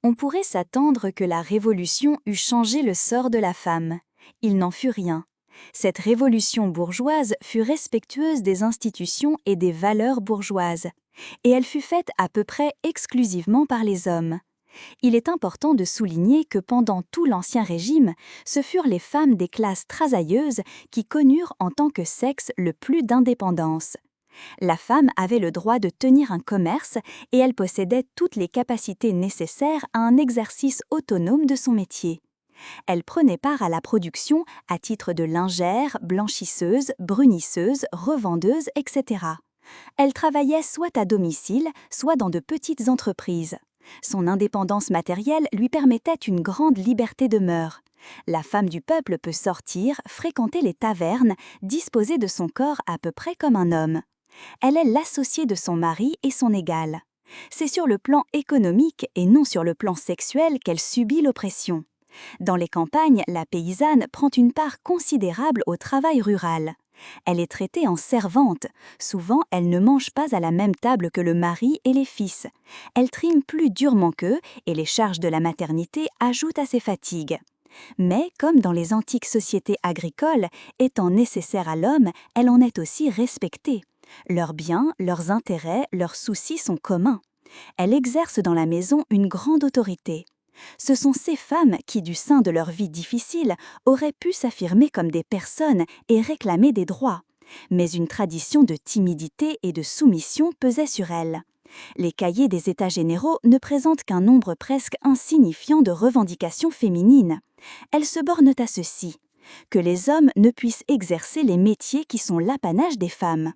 On pourrait s'attendre que la Révolution eût changé le sort de la femme. Il n'en fut rien. Cette révolution bourgeoise fut respectueuse des institutions et des valeurs bourgeoises, et elle fut faite à peu près exclusivement par les hommes. Il est important de souligner que pendant tout l'Ancien Régime, ce furent les femmes des classes travailleuses qui connurent en tant que sexe le plus d'indépendance. La femme avait le droit de tenir un commerce et elle possédait toutes les capacités nécessaires à un exercice autonome de son métier. Elle prenait part à la production à titre de lingère, blanchisseuse, brunisseuse, revendeuse, etc. Elle travaillait soit à domicile, soit dans de petites entreprises. Son indépendance matérielle lui permettait une grande liberté de mœurs. La femme du peuple peut sortir, fréquenter les tavernes, disposer de son corps à peu près comme un homme. Elle est l'associée de son mari et son égale. C'est sur le plan économique et non sur le plan sexuel qu'elle subit l'oppression. Dans les campagnes, la paysanne prend une part considérable au travail rural. Elle est traitée en servante. Souvent, elle ne mange pas à la même table que le mari et les fils. Elle trime plus durement qu'eux et les charges de la maternité ajoutent à ses fatigues. Mais, comme dans les antiques sociétés agricoles, étant nécessaire à l'homme, elle en est aussi respectée. Leurs biens, leurs intérêts, leurs soucis sont communs. Elle exerce dans la maison une grande autorité. Ce sont ces femmes qui, du sein de leur vie difficile, auraient pu s'affirmer comme des personnes et réclamer des droits. Mais une tradition de timidité et de soumission pesait sur elles. Les cahiers des États généraux ne présentent qu'un nombre presque insignifiant de revendications féminines. Elles se bornent à ceci: que les hommes ne puissent exercer les métiers qui sont l'apanage des femmes.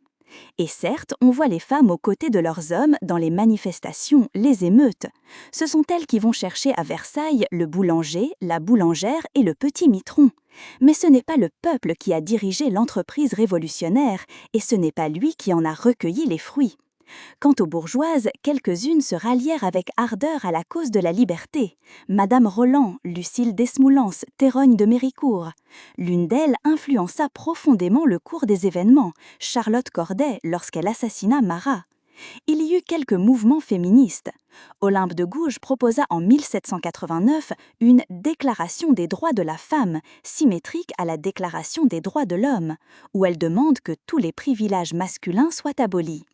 Et certes, on voit les femmes aux côtés de leurs hommes dans les manifestations, les émeutes. Ce sont elles qui vont chercher à Versailles le boulanger, la boulangère et le petit mitron. Mais ce n'est pas le peuple qui a dirigé l'entreprise révolutionnaire, et ce n'est pas lui qui en a recueilli les fruits. Quant aux bourgeoises, quelques-unes se rallièrent avec ardeur à la cause de la liberté. Madame Roland, Lucile Desmoulins, Thérogne de Méricourt. L'une d'elles influença profondément le cours des événements, Charlotte Corday, lorsqu'elle assassina Marat. Il y eut quelques mouvements féministes. Olympe de Gouges proposa en 1789 une Déclaration des droits de la femme, symétrique à la Déclaration des droits de l'homme, où elle demande que tous les privilèges masculins soient abolis.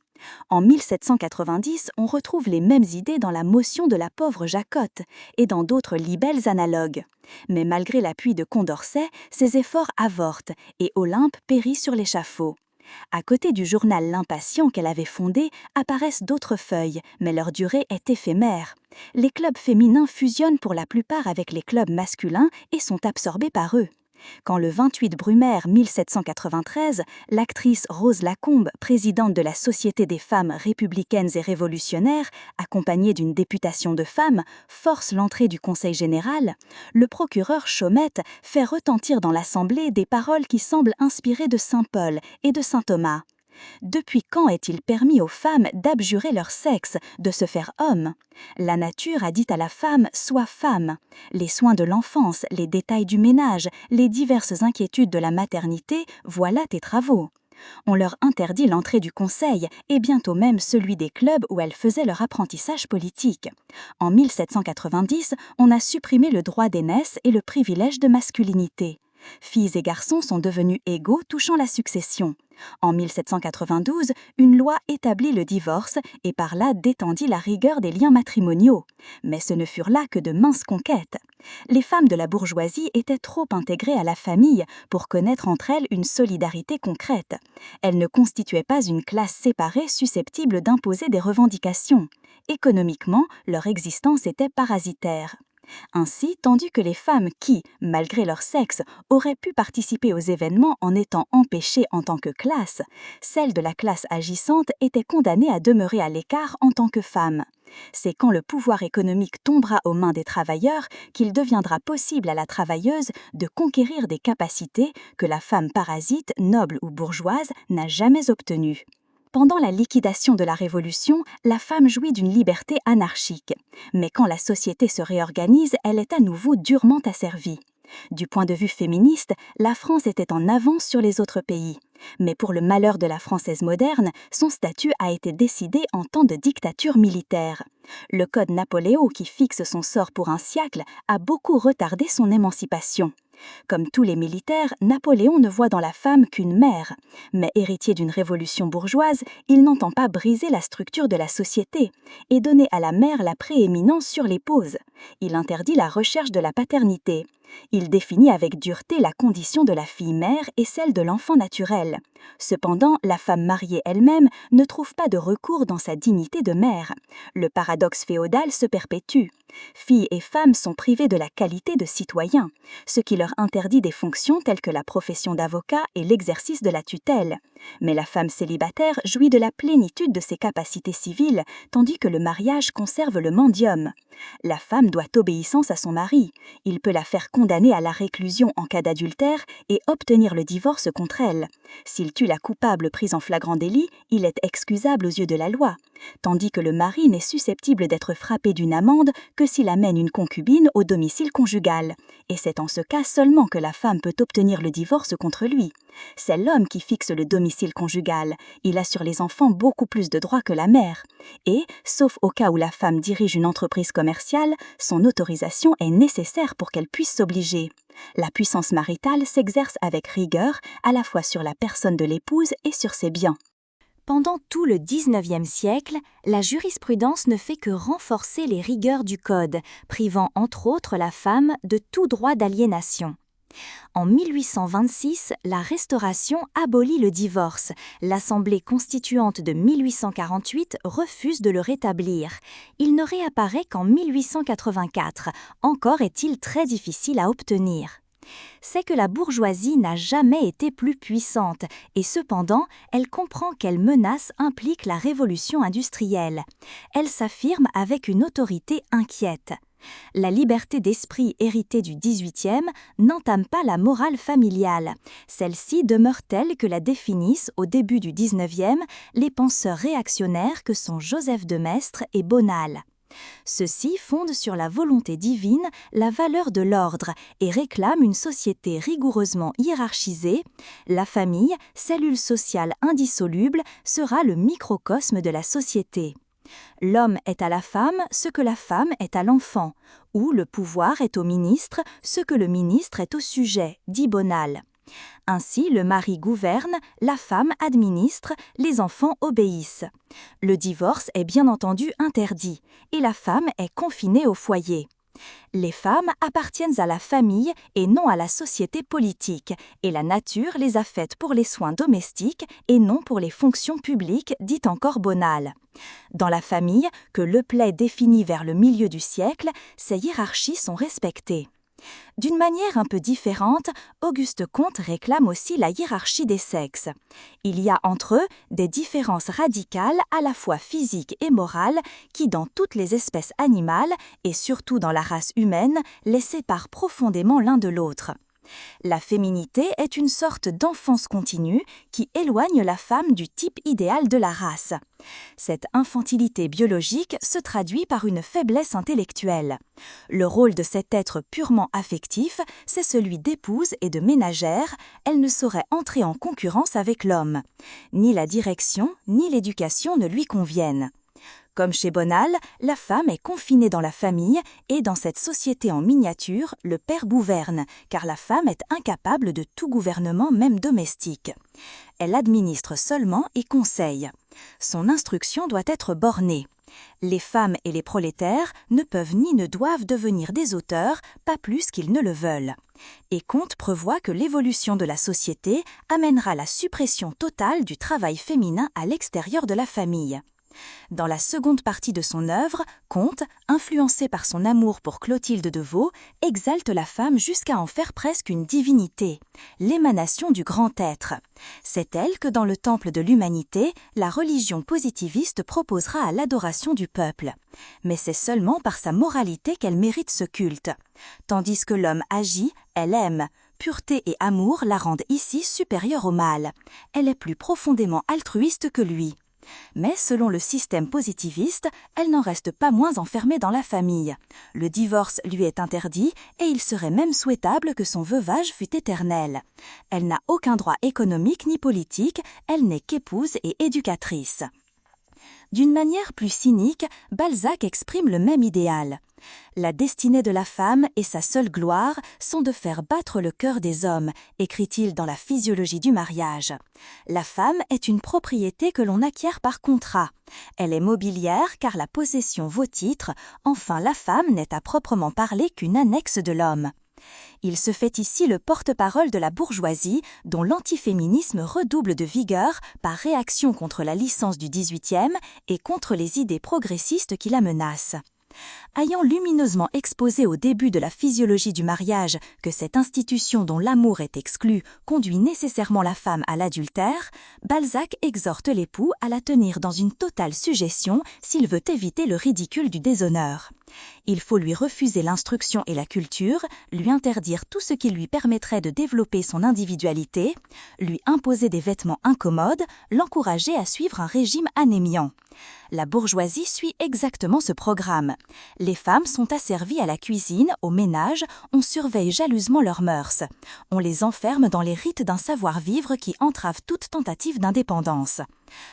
En 1790, on retrouve les mêmes idées dans la motion de la pauvre Jacotte et dans d'autres libelles analogues. Mais malgré l'appui de Condorcet, ces efforts avortent et Olympe périt sur l'échafaud. À côté du journal L'Impatient qu'elle avait fondé, apparaissent d'autres feuilles, mais leur durée est éphémère. Les clubs féminins fusionnent pour la plupart avec les clubs masculins et sont absorbés par eux. Quand le 28 Brumaire 1793, l'actrice Rose Lacombe, présidente de la Société des femmes républicaines et révolutionnaires, accompagnée d'une députation de femmes, force l'entrée du Conseil général, le procureur Chaumette fait retentir dans l'Assemblée des paroles qui semblent inspirées de saint Paul et de saint Thomas. Depuis quand est-il permis aux femmes d'abjurer leur sexe, de se faire homme? La nature a dit à la femme « sois femme ». Les soins de l'enfance, les détails du ménage, les diverses inquiétudes de la maternité, voilà tes travaux. On leur interdit l'entrée du conseil et bientôt même celui des clubs où elles faisaient leur apprentissage politique. En 1790, on a supprimé le droit d'aînesse et le privilège de masculinité. Filles et garçons sont devenus égaux touchant la succession. En 1792, une loi établit le divorce et par là détendit la rigueur des liens matrimoniaux. Mais ce ne furent là que de minces conquêtes. Les femmes de la bourgeoisie étaient trop intégrées à la famille pour connaître entre elles une solidarité concrète. Elles ne constituaient pas une classe séparée susceptible d'imposer des revendications. Économiquement, leur existence était parasitaire. Ainsi, tandis que les femmes qui, malgré leur sexe, auraient pu participer aux événements en étant empêchées en tant que classe, celles de la classe agissante étaient condamnées à demeurer à l'écart en tant que femmes. C'est quand le pouvoir économique tombera aux mains des travailleurs qu'il deviendra possible à la travailleuse de conquérir des capacités que la femme parasite, noble ou bourgeoise, n'a jamais obtenues. Pendant la liquidation de la Révolution, la femme jouit d'une liberté anarchique. Mais quand la société se réorganise, elle est à nouveau durement asservie. Du point de vue féministe, la France était en avance sur les autres pays. Mais pour le malheur de la Française moderne, son statut a été décidé en temps de dictature militaire. Le Code Napoléon, qui fixe son sort pour un siècle, a beaucoup retardé son émancipation. Comme tous les militaires, Napoléon ne voit dans la femme qu'une mère. Mais héritier d'une révolution bourgeoise, il n'entend pas briser la structure de la société et donner à la mère la prééminence sur l'épouse. Il interdit la recherche de la paternité. Il définit avec dureté la condition de la fille-mère et celle de l'enfant naturel. Cependant, la femme mariée elle-même ne trouve pas de recours dans sa dignité de mère. Le paradoxe féodal se perpétue. Filles et femmes sont privées de la qualité de citoyens, ce qui leur interdit des fonctions telles que la profession d'avocat et l'exercice de la tutelle. Mais la femme célibataire jouit de la plénitude de ses capacités civiles, tandis que le mariage conserve le mendium. La femme doit obéissance à son mari. Il peut la faire condamner à la réclusion en cas d'adultère et obtenir le divorce contre elle. S'il tue la coupable prise en flagrant délit, il est excusable aux yeux de la loi, tandis que le mari n'est susceptible d'être frappé d'une amende que s'il amène une concubine au domicile conjugal. Et c'est en ce cas seulement que la femme peut obtenir le divorce contre lui. C'est l'homme qui fixe le domicile conjugal. Il a sur les enfants beaucoup plus de droits que la mère. Et, sauf au cas où la femme dirige une entreprise commerciale, son autorisation est nécessaire pour qu'elle puisse s'obliger. La puissance maritale s'exerce avec rigueur à la fois sur la personne de l'épouse et sur ses biens. Pendant tout le XIXe siècle, la jurisprudence ne fait que renforcer les rigueurs du Code, privant entre autres la femme de tout droit d'aliénation. En 1826, la Restauration abolit le divorce. L'Assemblée constituante de 1848 refuse de le rétablir. Il ne réapparaît qu'en 1884. Encore est-il très difficile à obtenir. C'est que la bourgeoisie n'a jamais été plus puissante, et cependant, elle comprend quelle menace implique la révolution industrielle. Elle s'affirme avec une autorité inquiète. La liberté d'esprit héritée du XVIIIe n'entame pas la morale familiale. Celle-ci demeure telle que la définissent au début du XIXe les penseurs réactionnaires que sont Joseph de Maistre et Bonal. Ceux-ci fondent sur la volonté divine la valeur de l'ordre et réclament une société rigoureusement hiérarchisée. La famille, cellule sociale indissoluble, sera le microcosme de la société. L'homme est à la femme ce que la femme est à l'enfant, ou le pouvoir est au ministre ce que le ministre est au sujet, dit Bonal. Ainsi, le mari gouverne, la femme administre, les enfants obéissent. Le divorce est bien entendu interdit, et la femme est confinée au foyer. Les femmes appartiennent à la famille et non à la société politique, et la nature les a faites pour les soins domestiques et non pour les fonctions publiques, dit encore Bonal. Dans la famille, que Le Play définit vers le milieu du siècle, ces hiérarchies sont respectées. D'une manière un peu différente, Auguste Comte réclame aussi la hiérarchie des sexes. Il y a entre eux des différences radicales à la fois physiques et morales qui, dans toutes les espèces animales et surtout dans la race humaine, les séparent profondément l'un de l'autre. La féminité est une sorte d'enfance continue qui éloigne la femme du type idéal de la race. Cette infantilité biologique se traduit par une faiblesse intellectuelle. Le rôle de cet être purement affectif, c'est celui d'épouse et de ménagère. Elle ne saurait entrer en concurrence avec l'homme. Ni la direction, ni l'éducation ne lui conviennent. Comme chez Bonal, la femme est confinée dans la famille et dans cette société en miniature, le père gouverne, car la femme est incapable de tout gouvernement, même domestique. Elle administre seulement et conseille. Son instruction doit être bornée. Les femmes et les prolétaires ne peuvent ni ne doivent devenir des auteurs, pas plus qu'ils ne le veulent. Et Comte prévoit que l'évolution de la société amènera la suppression totale du travail féminin à l'extérieur de la famille. Dans la seconde partie de son œuvre, Comte, influencé par son amour pour Clotilde de Vaux, exalte la femme jusqu'à en faire presque une divinité, l'émanation du grand être. C'est elle que dans le temple de l'humanité, la religion positiviste proposera à l'adoration du peuple. Mais c'est seulement par sa moralité qu'elle mérite ce culte. Tandis que l'homme agit, elle aime. Pureté et amour la rendent ici supérieure au mâle. Elle est plus profondément altruiste que lui. Mais selon le système positiviste, elle n'en reste pas moins enfermée dans la famille. Le divorce lui est interdit et il serait même souhaitable que son veuvage fût éternel. Elle n'a aucun droit économique ni politique, elle n'est qu'épouse et éducatrice. D'une manière plus cynique, Balzac exprime le même idéal. La destinée de la femme et sa seule gloire sont de faire battre le cœur des hommes, écrit-il dans La physiologie du mariage. La femme est une propriété que l'on acquiert par contrat. Elle est mobilière car la possession vaut titre, enfin la femme n'est à proprement parler qu'une annexe de l'homme. Il se fait ici le porte-parole de la bourgeoisie, dont l'antiféminisme redouble de vigueur par réaction contre la licence du XVIIIe et contre les idées progressistes qui la menacent. Ayant lumineusement exposé au début de La physiologie du mariage que cette institution dont l'amour est exclu conduit nécessairement la femme à l'adultère, Balzac exhorte l'époux à la tenir dans une totale sujétion s'il veut éviter le ridicule du déshonneur. Il faut lui refuser l'instruction et la culture, lui interdire tout ce qui lui permettrait de développer son individualité, lui imposer des vêtements incommodes, l'encourager à suivre un régime anémiant. La bourgeoisie suit exactement ce programme. Les femmes sont asservies à la cuisine, au ménage, on surveille jalousement leurs mœurs. On les enferme dans les rites d'un savoir-vivre qui entrave toute tentative d'indépendance.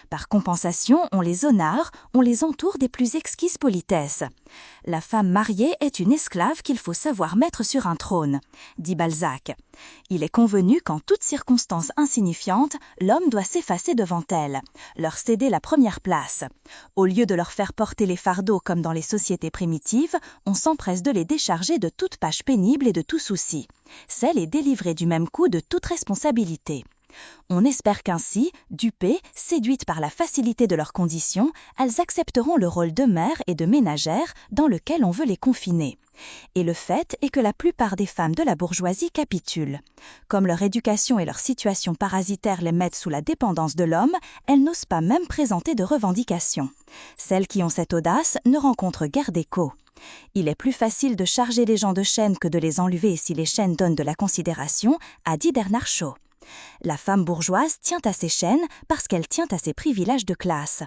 Par compensation, on les honore, on les entoure des plus exquises politesses. La femme mariée est une esclave qu'il faut savoir mettre sur un trône, dit Balzac. Il est convenu qu'en toute circonstance insignifiante, l'homme doit s'effacer devant elle, leur céder la première place. Au lieu de leur faire porter les fardeaux comme dans les sociétés primitives, on s'empresse de les décharger de toute tâche pénible et de tout souci. C'est les délivrer du même coup de toute responsabilité. On espère qu'ainsi, dupées, séduites par la facilité de leurs conditions, elles accepteront le rôle de mère et de ménagère dans lequel on veut les confiner. Et le fait est que la plupart des femmes de la bourgeoisie capitulent. Comme leur éducation et leur situation parasitaire les mettent sous la dépendance de l'homme, elles n'osent pas même présenter de revendications. Celles qui ont cette audace ne rencontrent guère d'écho. Il est plus facile de charger les gens de chaînes que de les enlever si les chaînes donnent de la considération, a dit Bernard Shaw. La femme bourgeoise tient à ses chaînes parce qu'elle tient à ses privilèges de classe.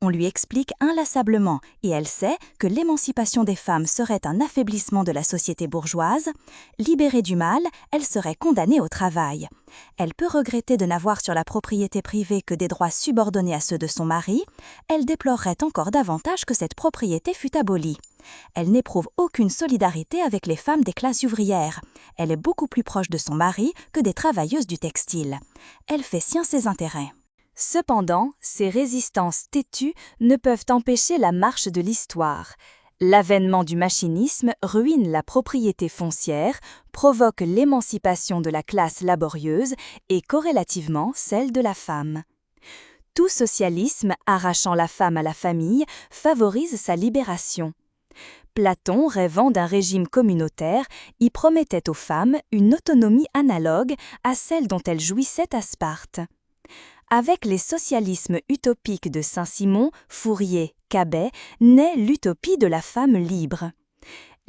On lui explique inlassablement, et elle sait, que l'émancipation des femmes serait un affaiblissement de la société bourgeoise. Libérée du mal, elle serait condamnée au travail. Elle peut regretter de n'avoir sur la propriété privée que des droits subordonnés à ceux de son mari. Elle déplorerait encore davantage que cette propriété fût abolie. Elle n'éprouve aucune solidarité avec les femmes des classes ouvrières. Elle est beaucoup plus proche de son mari que des travailleuses du textile. Elle fait sien ses intérêts. Cependant, ces résistances têtues ne peuvent empêcher la marche de l'histoire. L'avènement du machinisme ruine la propriété foncière, provoque l'émancipation de la classe laborieuse et corrélativement celle de la femme. Tout socialisme arrachant la femme à la famille favorise sa libération. Platon, rêvant d'un régime communautaire, y promettait aux femmes une autonomie analogue à celle dont elles jouissaient à Sparte. Avec les socialismes utopiques de Saint-Simon, Fourier, Cabet, naît l'utopie de la femme libre.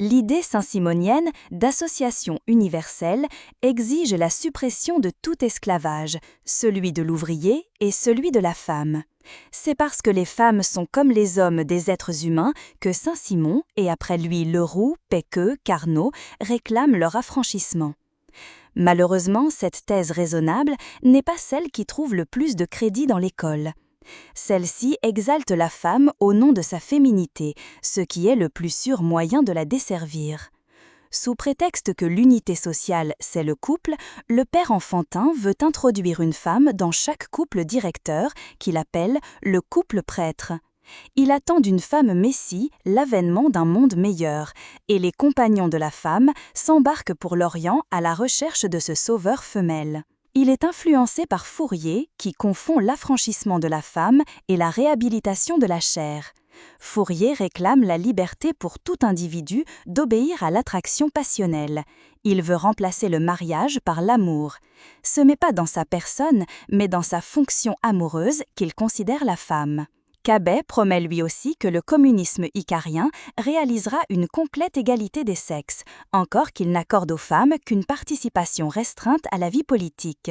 L'idée saint-simonienne d'association universelle exige la suppression de tout esclavage, celui de l'ouvrier et celui de la femme. C'est parce que les femmes sont comme les hommes des êtres humains que Saint-Simon, et après lui Leroux, Pecqueux, Carnot, réclament leur affranchissement. Malheureusement, cette thèse raisonnable n'est pas celle qui trouve le plus de crédit dans l'école. Celle-ci exalte la femme au nom de sa féminité, ce qui est le plus sûr moyen de la desservir. Sous prétexte que l'unité sociale, c'est le couple, le père enfantin veut introduire une femme dans chaque couple directeur, qu'il appelle le couple prêtre. Il attend d'une femme messie l'avènement d'un monde meilleur, et les compagnons de la femme s'embarquent pour l'Orient à la recherche de ce sauveur femelle. Il est influencé par Fourier, qui confond l'affranchissement de la femme et la réhabilitation de la chair. Fourier réclame la liberté pour tout individu d'obéir à l'attraction passionnelle. Il veut remplacer le mariage par l'amour. Ce n'est pas dans sa personne, mais dans sa fonction amoureuse qu'il considère la femme. Cabet promet lui aussi que le communisme icarien réalisera une complète égalité des sexes, encore qu'il n'accorde aux femmes qu'une participation restreinte à la vie politique.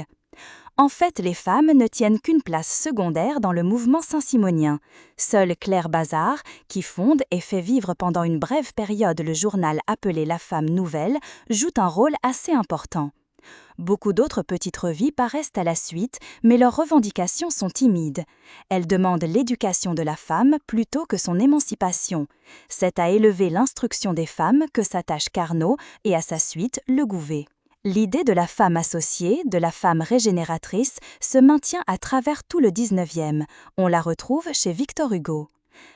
En fait, les femmes ne tiennent qu'une place secondaire dans le mouvement saint-simonien. Seule Claire Bazard, qui fonde et fait vivre pendant une brève période le journal appelé La Femme Nouvelle, joue un rôle assez important. Beaucoup d'autres petites revues paraissent à la suite, mais leurs revendications sont timides. Elles demandent l'éducation de la femme plutôt que son émancipation. C'est à élever l'instruction des femmes que s'attache Carnot et à sa suite Le Gouvet. L'idée de la femme associée, de la femme régénératrice, se maintient à travers tout le XIXe. On la retrouve chez Victor Hugo.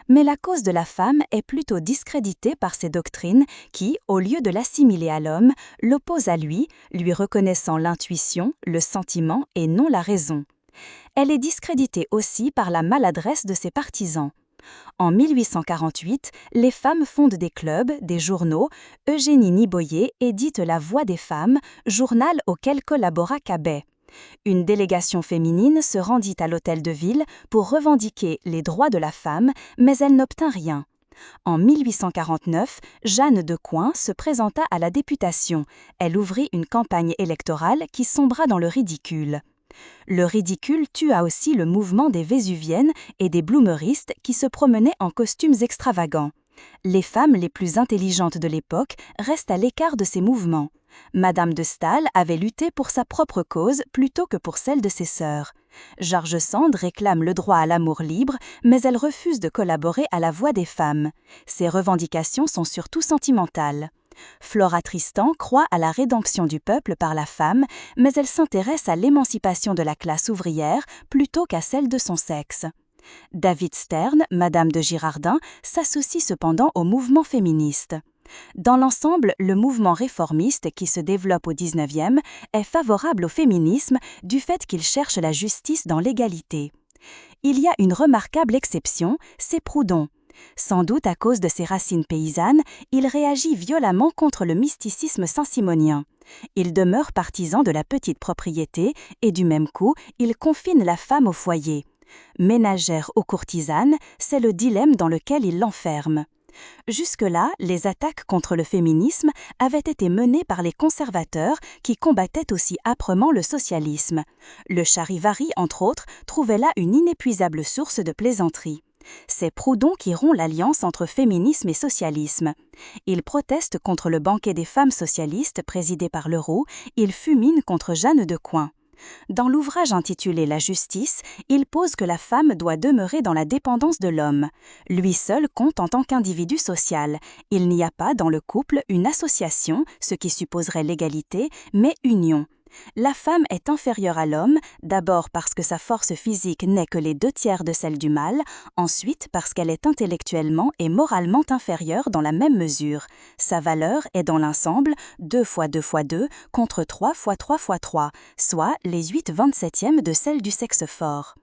Mais la cause de la femme est plutôt discréditée par ces doctrines qui, au lieu de l'assimiler à l'homme, l'opposent à lui reconnaissant l'intuition, le sentiment et non la raison. Elle est discréditée aussi par la maladresse de ses partisans. En 1848, les femmes fondent des clubs, des journaux. Eugénie Niboyer édite La Voix des femmes, journal auquel collabora Cabet. Une délégation féminine se rendit à l'hôtel de ville pour revendiquer les droits de la femme, mais elle n'obtint rien. En 1849, Jeanne de Coin se présenta à la députation. Elle ouvrit une campagne électorale qui sombra dans le ridicule. Le ridicule tua aussi le mouvement des Vésuviennes et des bloomeristes qui se promenaient en costumes extravagants. Les femmes les plus intelligentes de l'époque restent à l'écart de ces mouvements. Madame de Staël avait lutté pour sa propre cause plutôt que pour celle de ses sœurs. George Sand réclame le droit à l'amour libre, mais elle refuse de collaborer à la voix des femmes. Ses revendications sont surtout sentimentales. Flora Tristan croit à la rédemption du peuple par la femme, mais elle s'intéresse à l'émancipation de la classe ouvrière plutôt qu'à celle de son sexe. David Stern, Madame de Girardin, s'associe cependant au mouvement féministe. Dans l'ensemble, le mouvement réformiste qui se développe au XIXe est favorable au féminisme du fait qu'il cherche la justice dans l'égalité. Il y a une remarquable exception, c'est Proudhon. Sans doute à cause de ses racines paysannes, il réagit violemment contre le mysticisme saint-simonien. Il demeure partisan de la petite propriété et du même coup, il confine la femme au foyer. Ménagère ou courtisane, c'est le dilemme dans lequel il l'enferme. Jusque-là, les attaques contre le féminisme avaient été menées par les conservateurs qui combattaient aussi âprement le socialisme. Le Charivari, entre autres, trouvait là une inépuisable source de plaisanterie. C'est Proudhon qui rompt l'alliance entre féminisme et socialisme. Il proteste contre le banquet des femmes socialistes présidé par Leroux, il fulmine contre Jeanne de Coin. Dans l'ouvrage intitulé La justice, il pose que la femme doit demeurer dans la dépendance de l'homme. Lui seul compte en tant qu'individu social. Il n'y a pas dans le couple une association, ce qui supposerait l'égalité, mais union. La femme est inférieure à l'homme, d'abord parce que sa force physique n'est que les 2/3 de celle du mâle, ensuite parce qu'elle est intellectuellement et moralement inférieure dans la même mesure. Sa valeur est dans l'ensemble 2 fois 2 fois 2 contre 3 fois 3 fois 3, soit les 8/27 de celle du sexe fort.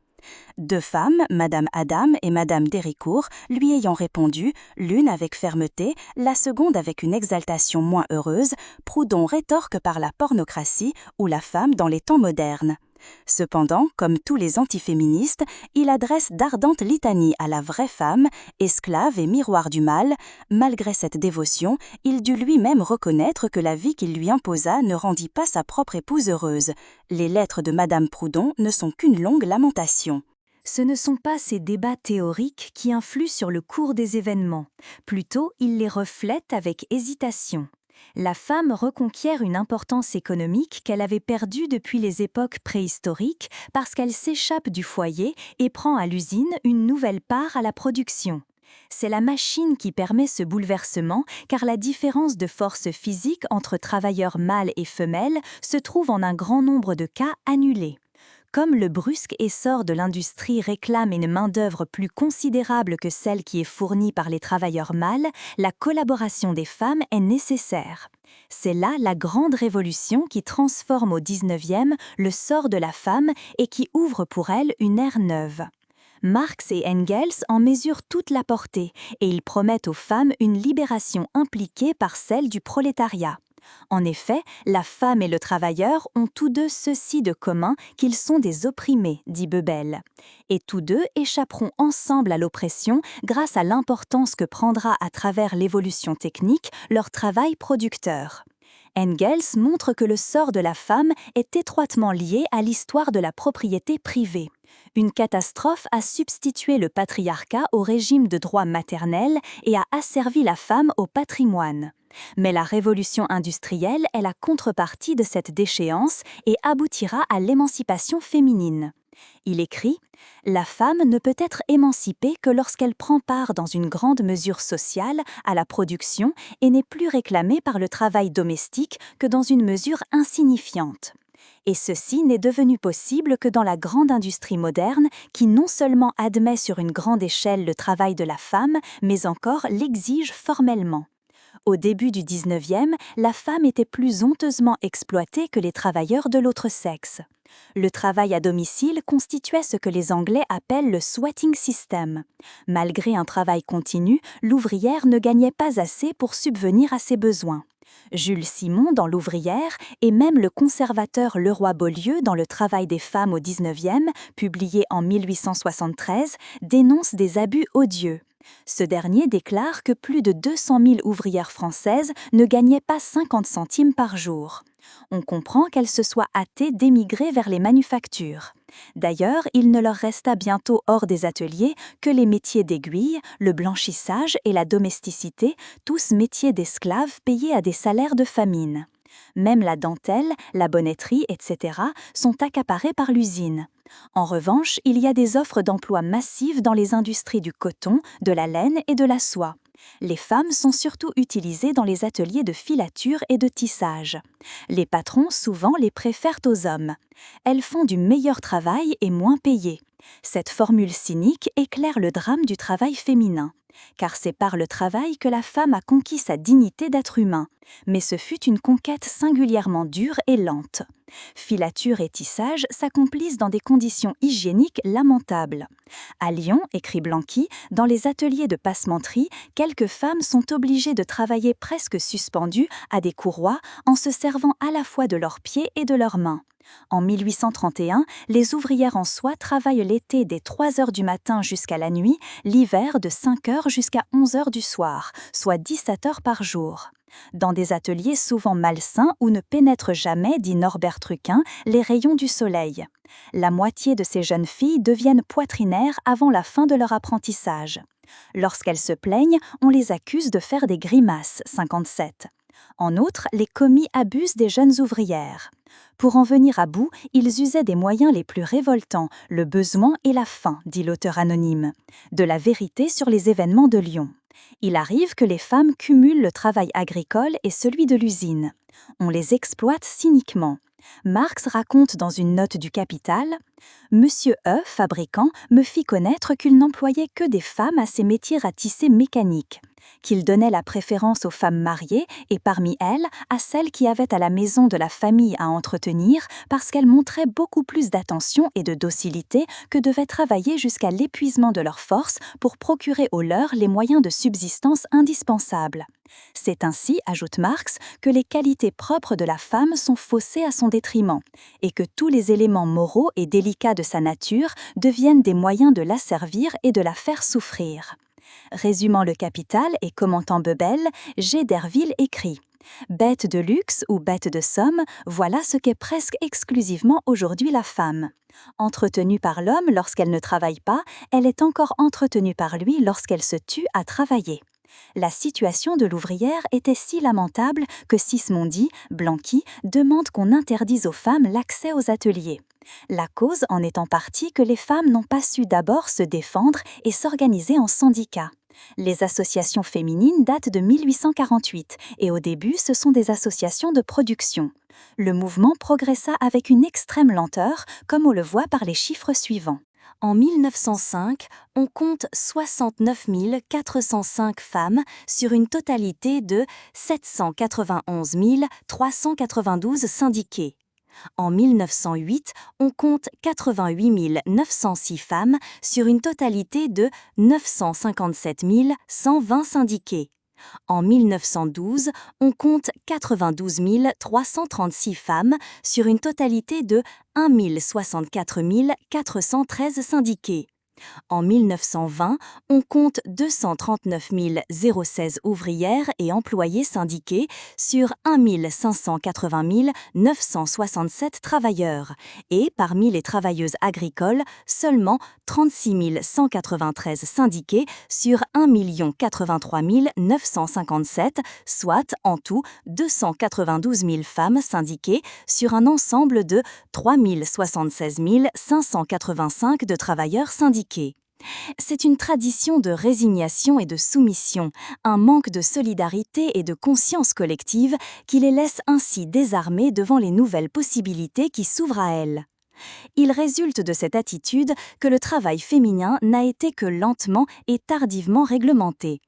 Deux femmes, Madame Adam et Madame d'Héricourt, lui ayant répondu, l'une avec fermeté, la seconde avec une exaltation moins heureuse, Proudhon rétorque par la pornocratie ou la femme dans les temps modernes. Cependant, comme tous les antiféministes, il adresse d'ardentes litanies à la vraie femme, esclave et miroir du mal. Malgré cette dévotion, il dut lui-même reconnaître que la vie qu'il lui imposa ne rendit pas sa propre épouse heureuse. Les lettres de Madame Proudhon ne sont qu'une longue lamentation. Ce ne sont pas ces débats théoriques qui influent sur le cours des événements. Plutôt, ils les reflètent avec hésitation. La femme reconquiert une importance économique qu'elle avait perdue depuis les époques préhistoriques parce qu'elle s'échappe du foyer et prend à l'usine une nouvelle part à la production. C'est la machine qui permet ce bouleversement car la différence de force physique entre travailleurs mâles et femelles se trouve en un grand nombre de cas annulée. Comme le brusque essor de l'industrie réclame une main-d'œuvre plus considérable que celle qui est fournie par les travailleurs mâles, la collaboration des femmes est nécessaire. C'est là la grande révolution qui transforme au XIXe le sort de la femme et qui ouvre pour elle une ère neuve. Marx et Engels en mesurent toute la portée et ils promettent aux femmes une libération impliquée par celle du prolétariat. En effet, la femme et le travailleur ont tous deux ceci de commun qu'ils sont des opprimés, dit Bebel. Et tous deux échapperont ensemble à l'oppression grâce à l'importance que prendra à travers l'évolution technique leur travail producteur. Engels montre que le sort de la femme est étroitement lié à l'histoire de la propriété privée. Une catastrophe a substitué le patriarcat au régime de droit maternel et a asservi la femme au patrimoine. Mais la révolution industrielle est la contrepartie de cette déchéance et aboutira à l'émancipation féminine. Il écrit « La femme ne peut être émancipée que lorsqu'elle prend part dans une grande mesure sociale à la production et n'est plus réclamée par le travail domestique que dans une mesure insignifiante. » Et ceci n'est devenu possible que dans la grande industrie moderne qui non seulement admet sur une grande échelle le travail de la femme, mais encore l'exige formellement. Au début du 19e, la femme était plus honteusement exploitée que les travailleurs de l'autre sexe. Le travail à domicile constituait ce que les Anglais appellent le sweating system. Malgré un travail continu, l'ouvrière ne gagnait pas assez pour subvenir à ses besoins. Jules Simon dans l'Ouvrière et même le conservateur Leroy-Beaulieu dans Le travail des femmes au 19e, publié en 1873, dénoncent des abus odieux. Ce dernier déclare que plus de 200 000 ouvrières françaises ne gagnaient pas 50 centimes par jour. On comprend qu'elles se soient hâtées d'émigrer vers les manufactures. D'ailleurs, il ne leur resta bientôt hors des ateliers que les métiers d'aiguille, le blanchissage et la domesticité, tous métiers d'esclaves payés à des salaires de famine. Même la dentelle, la bonnetterie, etc. sont accaparés par l'usine. En revanche, il y a des offres d'emploi massives dans les industries du coton, de la laine et de la soie. Les femmes sont surtout utilisées dans les ateliers de filature et de tissage. Les patrons souvent les préfèrent aux hommes. Elles font du meilleur travail et moins payées. Cette formule cynique éclaire le drame du travail féminin. Car c'est par le travail que la femme a conquis sa dignité d'être humain. Mais ce fut une conquête singulièrement dure et lente. Filature et tissage s'accomplissent dans des conditions hygiéniques lamentables. À Lyon, écrit Blanqui, dans les ateliers de passementerie, quelques femmes sont obligées de travailler presque suspendues à des courroies en se servant à la fois de leurs pieds et de leurs mains. En 1831, les ouvrières en soie travaillent l'été dès 3 heures du matin jusqu'à la nuit, l'hiver de 5 heures jusqu'à 11 heures du soir, soit 17 heures par jour. Dans des ateliers souvent malsains où ne pénètrent jamais, dit Norbert Truquin, les rayons du soleil. La moitié de ces jeunes filles deviennent poitrinaires avant la fin de leur apprentissage. Lorsqu'elles se plaignent, on les accuse de faire des grimaces, 57. En outre, les commis abusent des jeunes ouvrières. Pour en venir à bout, ils usaient des moyens les plus révoltants, le besoin et la faim, dit l'auteur anonyme. De la vérité sur les événements de Lyon. Il arrive que les femmes cumulent le travail agricole et celui de l'usine. On les exploite cyniquement. Marx raconte dans une note du Capital « Monsieur E, fabricant, me fit connaître qu'il n'employait que des femmes à ces métiers à tisser mécaniques, qu'il donnait la préférence aux femmes mariées et parmi elles à celles qui avaient à la maison de la famille à entretenir parce qu'elles montraient beaucoup plus d'attention et de docilité que devaient travailler jusqu'à l'épuisement de leurs forces pour procurer aux leurs les moyens de subsistance indispensables. C'est ainsi, ajoute Marx, que les qualités propres de la femme sont faussées à son détriment et que tous les éléments moraux et délicats de sa nature deviennent des moyens de l'asservir et de la faire souffrir. » Résumant le Capital et commentant Bebel, G. Derville écrit « Bête de luxe ou bête de somme, voilà ce qu'est presque exclusivement aujourd'hui la femme. Entretenue par l'homme lorsqu'elle ne travaille pas, elle est encore entretenue par lui lorsqu'elle se tue à travailler. » La situation de l'ouvrière était si lamentable que Sismondi, Blanqui, demande qu'on interdise aux femmes l'accès aux ateliers. La cause en est en partie que les femmes n'ont pas su d'abord se défendre et s'organiser en syndicats. Les associations féminines datent de 1848 et au début ce sont des associations de production. Le mouvement progressa avec une extrême lenteur, comme on le voit par les chiffres suivants. En 1905, on compte 69 405 femmes sur une totalité de 791 392 syndiqués. En 1908, on compte 88 906 femmes sur une totalité de 957 120 syndiqués. En 1912, on compte 92 336 femmes sur une totalité de 1 064 413 syndiqués. En 1920, on compte 239 016 ouvrières et employés syndiqués sur 1 580 967 travailleurs, et parmi les travailleuses agricoles, seulement 36 193 syndiqués sur 1 083 957, soit en tout 292 000 femmes syndiquées sur un ensemble de 3 076 585 de travailleurs syndiqués. C'est une tradition de résignation et de soumission, un manque de solidarité et de conscience collective qui les laisse ainsi désarmés devant les nouvelles possibilités qui s'ouvrent à elles. Il résulte de cette attitude que le travail féminin n'a été que lentement et tardivement réglementé.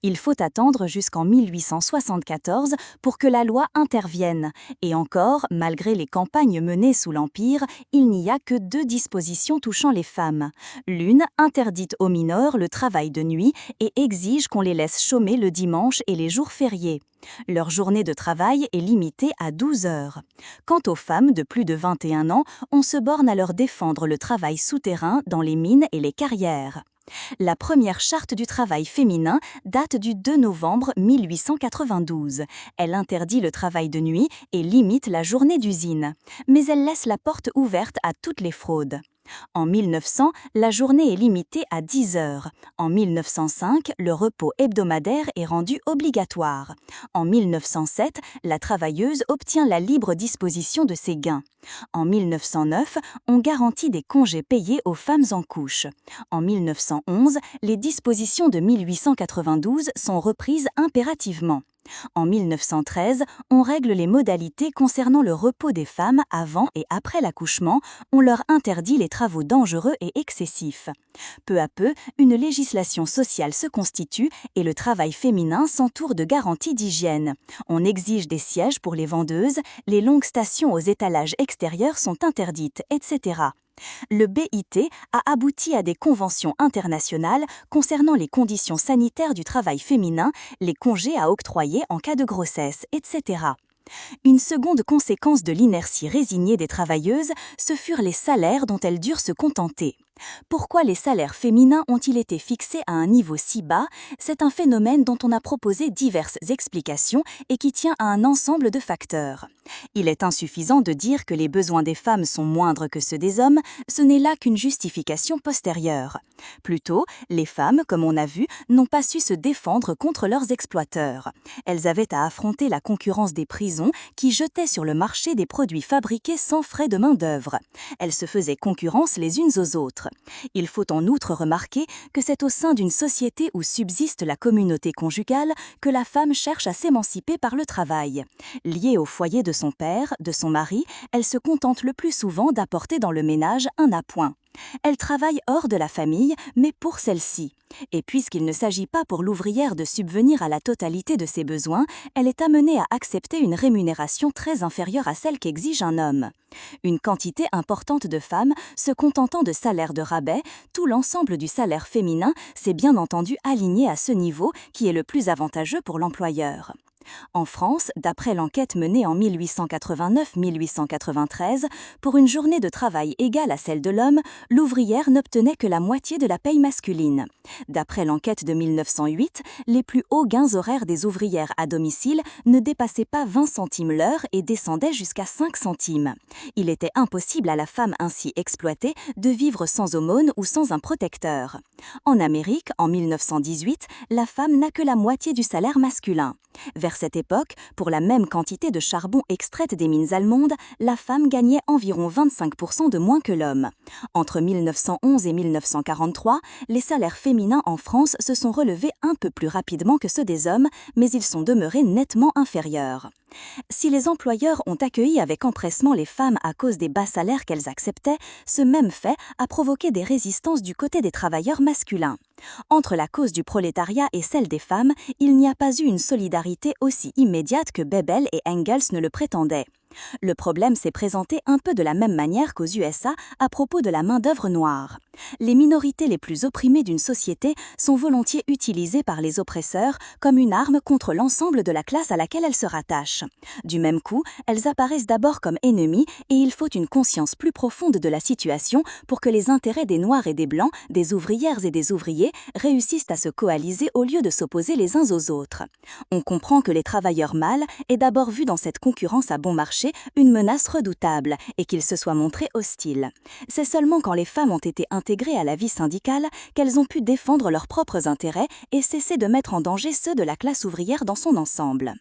Il faut attendre jusqu'en 1874 pour que la loi intervienne, et encore, malgré les campagnes menées sous l'Empire, il n'y a que 2 dispositions touchant les femmes. L'une interdite aux mineurs le travail de nuit et exige qu'on les laisse chômer le dimanche et les jours fériés. Leur journée de travail est limitée à 12 heures. Quant aux femmes de plus de 21 ans, on se borne à leur défendre le travail souterrain dans les mines et les carrières. La première charte du travail féminin date du 2 novembre 1892. Elle interdit le travail de nuit et limite la journée d'usine. Mais elle laisse la porte ouverte à toutes les fraudes. En 1900, la journée est limitée à 10 heures. En 1905, le repos hebdomadaire est rendu obligatoire. En 1907, la travailleuse obtient la libre disposition de ses gains. En 1909, on garantit des congés payés aux femmes en couche. En 1911, les dispositions de 1892 sont reprises impérativement. En 1913, on règle les modalités concernant le repos des femmes avant et après l'accouchement, on leur interdit les travaux dangereux et excessifs. Peu à peu, une législation sociale se constitue et le travail féminin s'entoure de garanties d'hygiène. On exige des sièges pour les vendeuses, les longues stations aux étalages extérieurs sont interdites, etc. Le BIT a abouti à des conventions internationales concernant les conditions sanitaires du travail féminin, les congés à octroyer en cas de grossesse, etc. Une seconde conséquence de l'inertie résignée des travailleuses, ce furent les salaires dont elles durent se contenter. Pourquoi les salaires féminins ont-ils été fixés à un niveau si bas? C'est un phénomène dont on a proposé diverses explications et qui tient à un ensemble de facteurs. Il est insuffisant de dire que les besoins des femmes sont moindres que ceux des hommes, ce n'est là qu'une justification postérieure. Plutôt, les femmes, comme on a vu, n'ont pas su se défendre contre leurs exploiteurs. Elles avaient à affronter la concurrence des prisons qui jetaient sur le marché des produits fabriqués sans frais de main-d'œuvre. Elles se faisaient concurrence les unes aux autres. Il faut en outre remarquer que c'est au sein d'une société où subsiste la communauté conjugale que la femme cherche à s'émanciper par le travail. Liée au foyer de son père, de son mari, elle se contente le plus souvent d'apporter dans le ménage un appoint. Elle travaille hors de la famille, mais pour celle-ci. Et puisqu'il ne s'agit pas pour l'ouvrière de subvenir à la totalité de ses besoins, elle est amenée à accepter une rémunération très inférieure à celle qu'exige un homme. Une quantité importante de femmes se contentant de salaires de rabais, tout l'ensemble du salaire féminin s'est bien entendu aligné à ce niveau qui est le plus avantageux pour l'employeur. En France, d'après l'enquête menée en 1889-1893, pour une journée de travail égale à celle de l'homme, l'ouvrière n'obtenait que la moitié de la paye masculine. D'après l'enquête de 1908, les plus hauts gains horaires des ouvrières à domicile ne dépassaient pas 20 centimes l'heure et descendaient jusqu'à 5 centimes. Il était impossible à la femme ainsi exploitée de vivre sans aumône ou sans un protecteur. En Amérique, en 1918, la femme n'a que la moitié du salaire masculin. Vers cette époque, pour la même quantité de charbon extraite des mines allemandes, la femme gagnait environ 25% de moins que l'homme. Entre 1911 et 1943, les salaires féminins en France se sont relevés un peu plus rapidement que ceux des hommes, mais ils sont demeurés nettement inférieurs. Si les employeurs ont accueilli avec empressement les femmes à cause des bas salaires qu'elles acceptaient, ce même fait a provoqué des résistances du côté des travailleurs masculins. Entre la cause du prolétariat et celle des femmes, il n'y a pas eu une solidarité aussi immédiate que Bebel et Engels ne le prétendaient. Le problème s'est présenté un peu de la même manière qu'aux USA à propos de la main-d'œuvre noire. Les minorités les plus opprimées d'une société sont volontiers utilisées par les oppresseurs comme une arme contre l'ensemble de la classe à laquelle elles se rattachent. Du même coup, elles apparaissent d'abord comme ennemies et il faut une conscience plus profonde de la situation pour que les intérêts des Noirs et des Blancs, des ouvrières et des ouvriers réussissent à se coaliser au lieu de s'opposer les uns aux autres. On comprend que les travailleurs mâles aient d'abord vu dans cette concurrence à bon marché une menace redoutable et qu'ils se soient montrés hostiles. C'est seulement quand les femmes ont été intégrées à la vie syndicale qu'elles ont pu défendre leurs propres intérêts et cesser de mettre en danger ceux de la classe ouvrière dans son ensemble.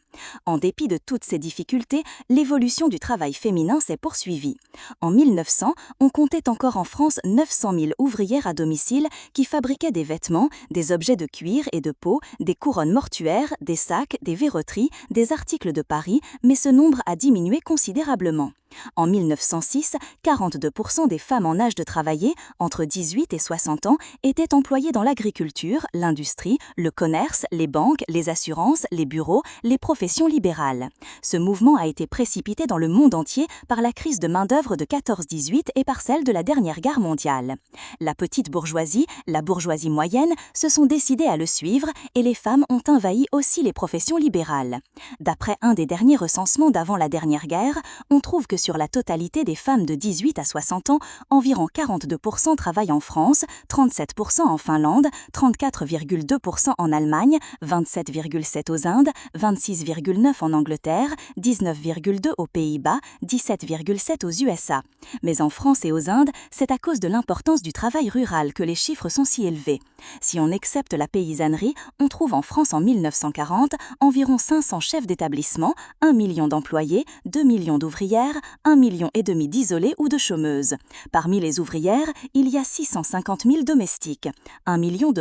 En dépit de toutes ces difficultés, l'évolution du travail féminin s'est poursuivie. En 1900, on comptait encore en France 900 000 ouvrières à domicile qui fabriquaient des vêtements, des objets de cuir et de peau, des couronnes mortuaires, des sacs, des verroteries, des articles de Paris, mais ce nombre a diminué considérablement. En 1906, 42% des femmes en âge de travailler, entre 18 et 60 ans, étaient employées dans l'agriculture, l'industrie, le commerce, les banques, les assurances, les bureaux, les professions libérales. Ce mouvement a été précipité dans le monde entier par la crise de main-d'œuvre de 14-18 et par celle de la dernière guerre mondiale. La petite bourgeoisie, la bourgeoisie moyenne, se sont décidées à le suivre et les femmes ont envahi aussi les professions libérales. D'après un des derniers recensements d'avant la dernière guerre, on trouve que sur la totalité des femmes de 18 à 60 ans, environ 42% travaillent en France, 37% en Finlande, 34,2% en Allemagne, 27,7% aux Indes, 26,9% en Angleterre, 19,2% aux Pays-Bas, 17,7% aux USA. Mais en France et aux Indes, c'est à cause de l'importance du travail rural que les chiffres sont si élevés. Si on excepte la paysannerie, on trouve en France en 1940 environ 500 chefs d'établissement, 1 million d'employés, 2 millions d'ouvrières, 1,5 million d'isolés ou de chômeuses. Parmi les ouvrières, il y a 650 000 domestiques. 1,2 million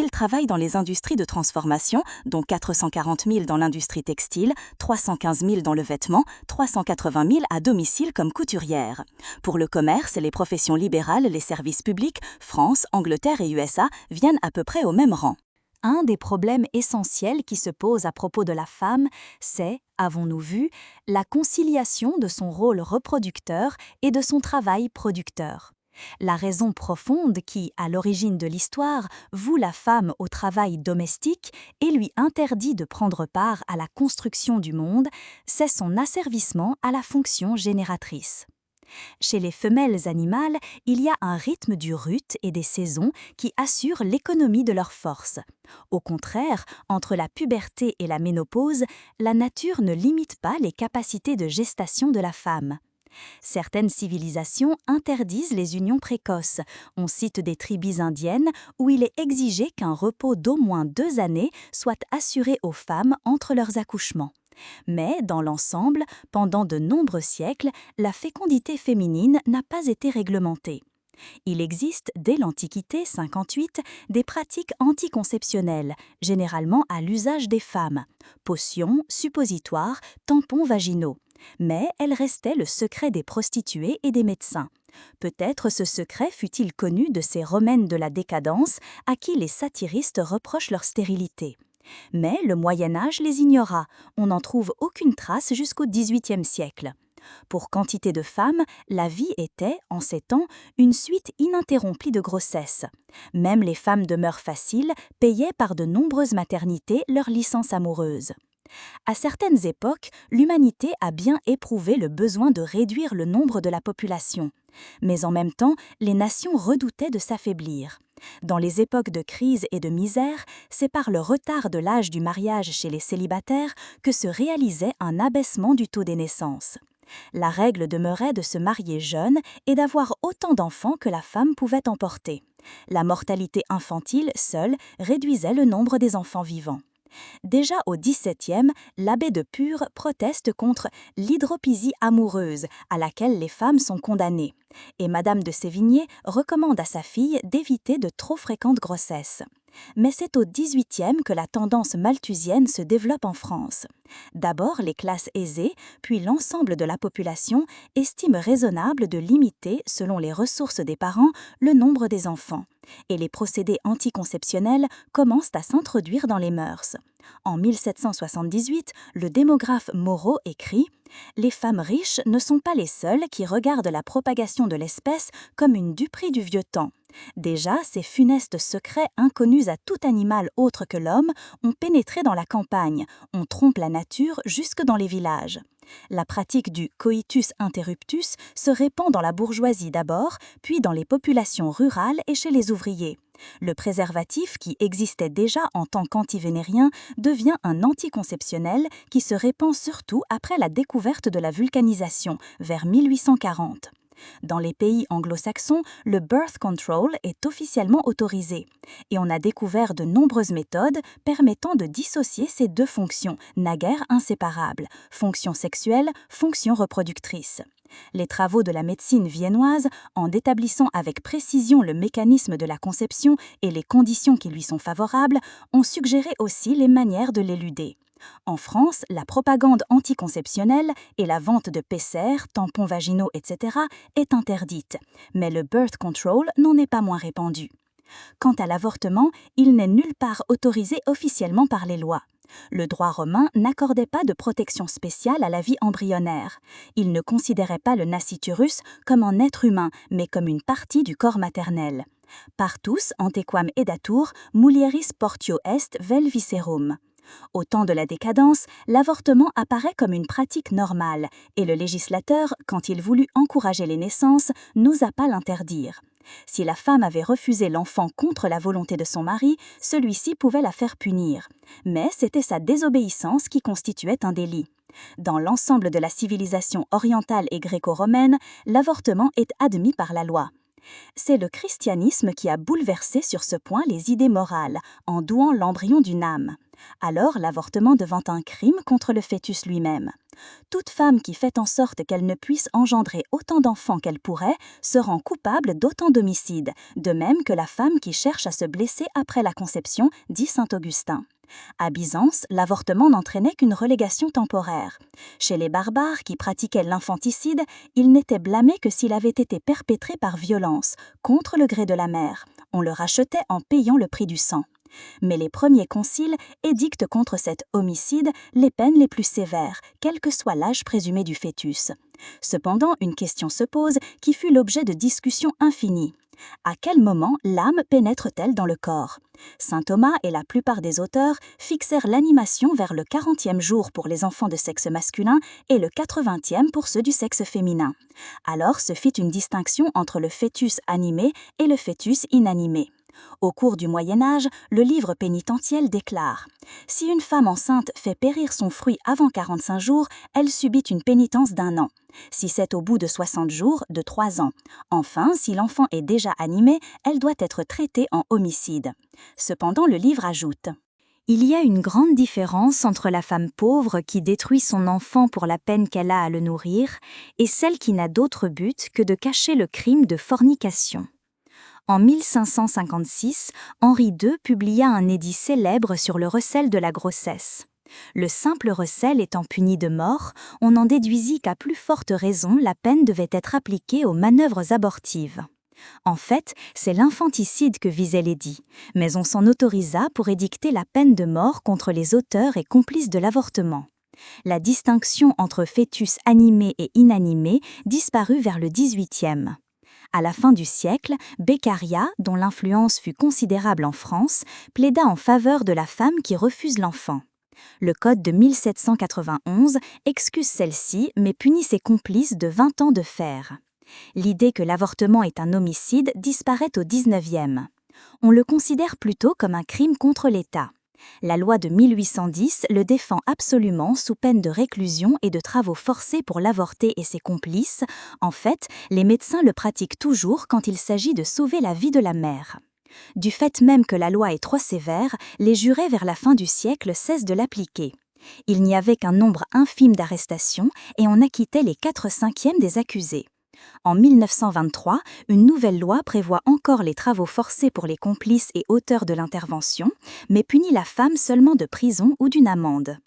travaillent dans les industries de transformation, dont 440 000 dans l'industrie textile, 315 000 dans le vêtement, 380 000 à domicile comme couturières. Pour le commerce, les professions libérales, les services publics, France, Angleterre et USA viennent à peu près au même rang. Un des problèmes essentiels qui se posent à propos de la femme, c'est, avons-nous vu, la conciliation de son rôle reproducteur et de son travail producteur. La raison profonde qui, à l'origine de l'histoire, voue la femme au travail domestique et lui interdit de prendre part à la construction du monde, c'est son asservissement à la fonction génératrice. Chez les femelles animales, il y a un rythme du rut et des saisons qui assure l'économie de leur force. Au contraire, entre la puberté et la ménopause, la nature ne limite pas les capacités de gestation de la femme. Certaines civilisations interdisent les unions précoces. On cite des tribus indiennes où il est exigé qu'un repos d'au moins 2 années soit assuré aux femmes entre leurs accouchements. Mais, dans l'ensemble, pendant de nombreux siècles, la fécondité féminine n'a pas été réglementée. Il existe, dès l'Antiquité 58, des pratiques anticonceptionnelles, généralement à l'usage des femmes, potions, suppositoires, tampons vaginaux. Mais elles restaient le secret des prostituées et des médecins. Peut-être ce secret fut-il connu de ces romaines de la décadence à qui les satiristes reprochent leur stérilité. Mais le Moyen-Âge les ignora, on n'en trouve aucune trace jusqu'au XVIIIe siècle. Pour quantité de femmes, la vie était, en ces temps, une suite ininterrompue de grossesses. Même les femmes de mœurs faciles payaient par de nombreuses maternités leur licence amoureuse. À certaines époques, l'humanité a bien éprouvé le besoin de réduire le nombre de la population. Mais en même temps, les nations redoutaient de s'affaiblir. Dans les époques de crise et de misère, c'est par le retard de l'âge du mariage chez les célibataires que se réalisait un abaissement du taux des naissances. La règle demeurait de se marier jeune et d'avoir autant d'enfants que la femme pouvait en porter. La mortalité infantile, seule, réduisait le nombre des enfants vivants. Déjà au XVIIe, l'abbé de Pur proteste contre l'hydropysie amoureuse à laquelle les femmes sont condamnées, et Madame de Sévigné recommande à sa fille d'éviter de trop fréquentes grossesses. Mais c'est au XVIIIe que la tendance malthusienne se développe en France. D'abord les classes aisées, puis l'ensemble de la population estiment raisonnable de limiter, selon les ressources des parents, le nombre des enfants. et les procédés anticonceptionnels commencent à s'introduire dans les mœurs. En 1778, le démographe Moreau écrit « Les femmes riches ne sont pas les seules qui regardent la propagation de l'espèce comme une duperie du vieux temps. Déjà, ces funestes secrets inconnus à tout animal autre que l'homme ont pénétré dans la campagne, on trompe la nature jusque dans les villages. La pratique du coitus interruptus se répand dans la bourgeoisie d'abord, puis dans les populations rurales et chez les ouvriers. Le préservatif, qui existait déjà en tant qu'antivénérien, devient un anticonceptionnel qui se répand surtout après la découverte de la vulcanisation, vers 1840. Dans les pays anglo-saxons, le birth control est officiellement autorisé et on a découvert de nombreuses méthodes permettant de dissocier ces deux fonctions, naguère inséparables, fonction sexuelle, fonction reproductrice. Les travaux de la médecine viennoise, en établissant avec précision le mécanisme de la conception et les conditions qui lui sont favorables, ont suggéré aussi les manières de l'éluder. En France, la propagande anticonceptionnelle et la vente de PCR, tampons vaginaux, etc. est interdite, mais le birth control n'en est pas moins répandu. Quant à l'avortement, il n'est nulle part autorisé officiellement par les lois. Le droit romain n'accordait pas de protection spéciale à la vie embryonnaire. Il ne considérait pas le nasciturus comme un être humain, mais comme une partie du corps maternel. Partus antequam edatur, mulieris portio est vel viscerum. Au temps de la décadence, l'avortement apparaît comme une pratique normale et le législateur, quand il voulut encourager les naissances, n'osa pas l'interdire. Si la femme avait refusé l'enfant contre la volonté de son mari, celui-ci pouvait la faire punir. Mais c'était sa désobéissance qui constituait un délit. Dans l'ensemble de la civilisation orientale et gréco-romaine, l'avortement est admis par la loi. C'est le christianisme qui a bouleversé sur ce point les idées morales, en douant l'embryon d'une âme. Alors l'avortement devint un crime contre le fœtus lui-même. Toute femme qui fait en sorte qu'elle ne puisse engendrer autant d'enfants qu'elle pourrait se rend coupable d'autant d'homicides, de même que la femme qui cherche à se blesser après la conception, dit saint Augustin. À Byzance, l'avortement n'entraînait qu'une relégation temporaire. Chez les barbares qui pratiquaient l'infanticide, il n'était blâmé que s'il avait été perpétré par violence, contre le gré de la mère. On le rachetait en payant le prix du sang. Mais les premiers conciles édictent contre cet homicide les peines les plus sévères, quel que soit l'âge présumé du fœtus. Cependant, une question se pose qui fut l'objet de discussions infinies. À quel moment l'âme pénètre-t-elle dans le corps ? Saint Thomas et la plupart des auteurs fixèrent l'animation vers le 40e jour pour les enfants de sexe masculin et le 80e pour ceux du sexe féminin. Alors se fit une distinction entre le fœtus animé et le fœtus inanimé. Au cours du Moyen-Âge, le livre pénitentiel déclare « Si une femme enceinte fait périr son fruit avant 45 jours, elle subit une pénitence d'1 an. Si c'est au bout de 60 jours, de 3 ans. Enfin, si l'enfant est déjà animé, elle doit être traitée en homicide. » Cependant, le livre ajoute « Il y a une grande différence entre la femme pauvre qui détruit son enfant pour la peine qu'elle a à le nourrir et celle qui n'a d'autre but que de cacher le crime de fornication. » En 1556, Henri II publia un édit célèbre sur le recel de la grossesse. Le simple recel étant puni de mort, on en déduisit qu'à plus forte raison la peine devait être appliquée aux manœuvres abortives. En fait, c'est l'infanticide que visait l'édit, mais on s'en autorisa pour édicter la peine de mort contre les auteurs et complices de l'avortement. La distinction entre fœtus animé et inanimé disparut vers le XVIIIe. À la fin du siècle, Beccaria, dont l'influence fut considérable en France, plaida en faveur de la femme qui refuse l'enfant. Le Code de 1791 excuse celle-ci, mais punit ses complices de 20 ans de fer. L'idée que l'avortement est un homicide disparaît au XIXe. On le considère plutôt comme un crime contre l'État. La loi de 1810 le défend absolument sous peine de réclusion et de travaux forcés pour l'avorter et ses complices. En fait, les médecins le pratiquent toujours quand il s'agit de sauver la vie de la mère. Du fait même que la loi est trop sévère, les jurés vers la fin du siècle cessent de l'appliquer. Il n'y avait qu'un nombre infime d'arrestations et on acquittait les 4/5 des accusés. En 1923, une nouvelle loi prévoit encore les travaux forcés pour les complices et auteurs de l'intervention, mais punit la femme seulement de prison ou d'une amende.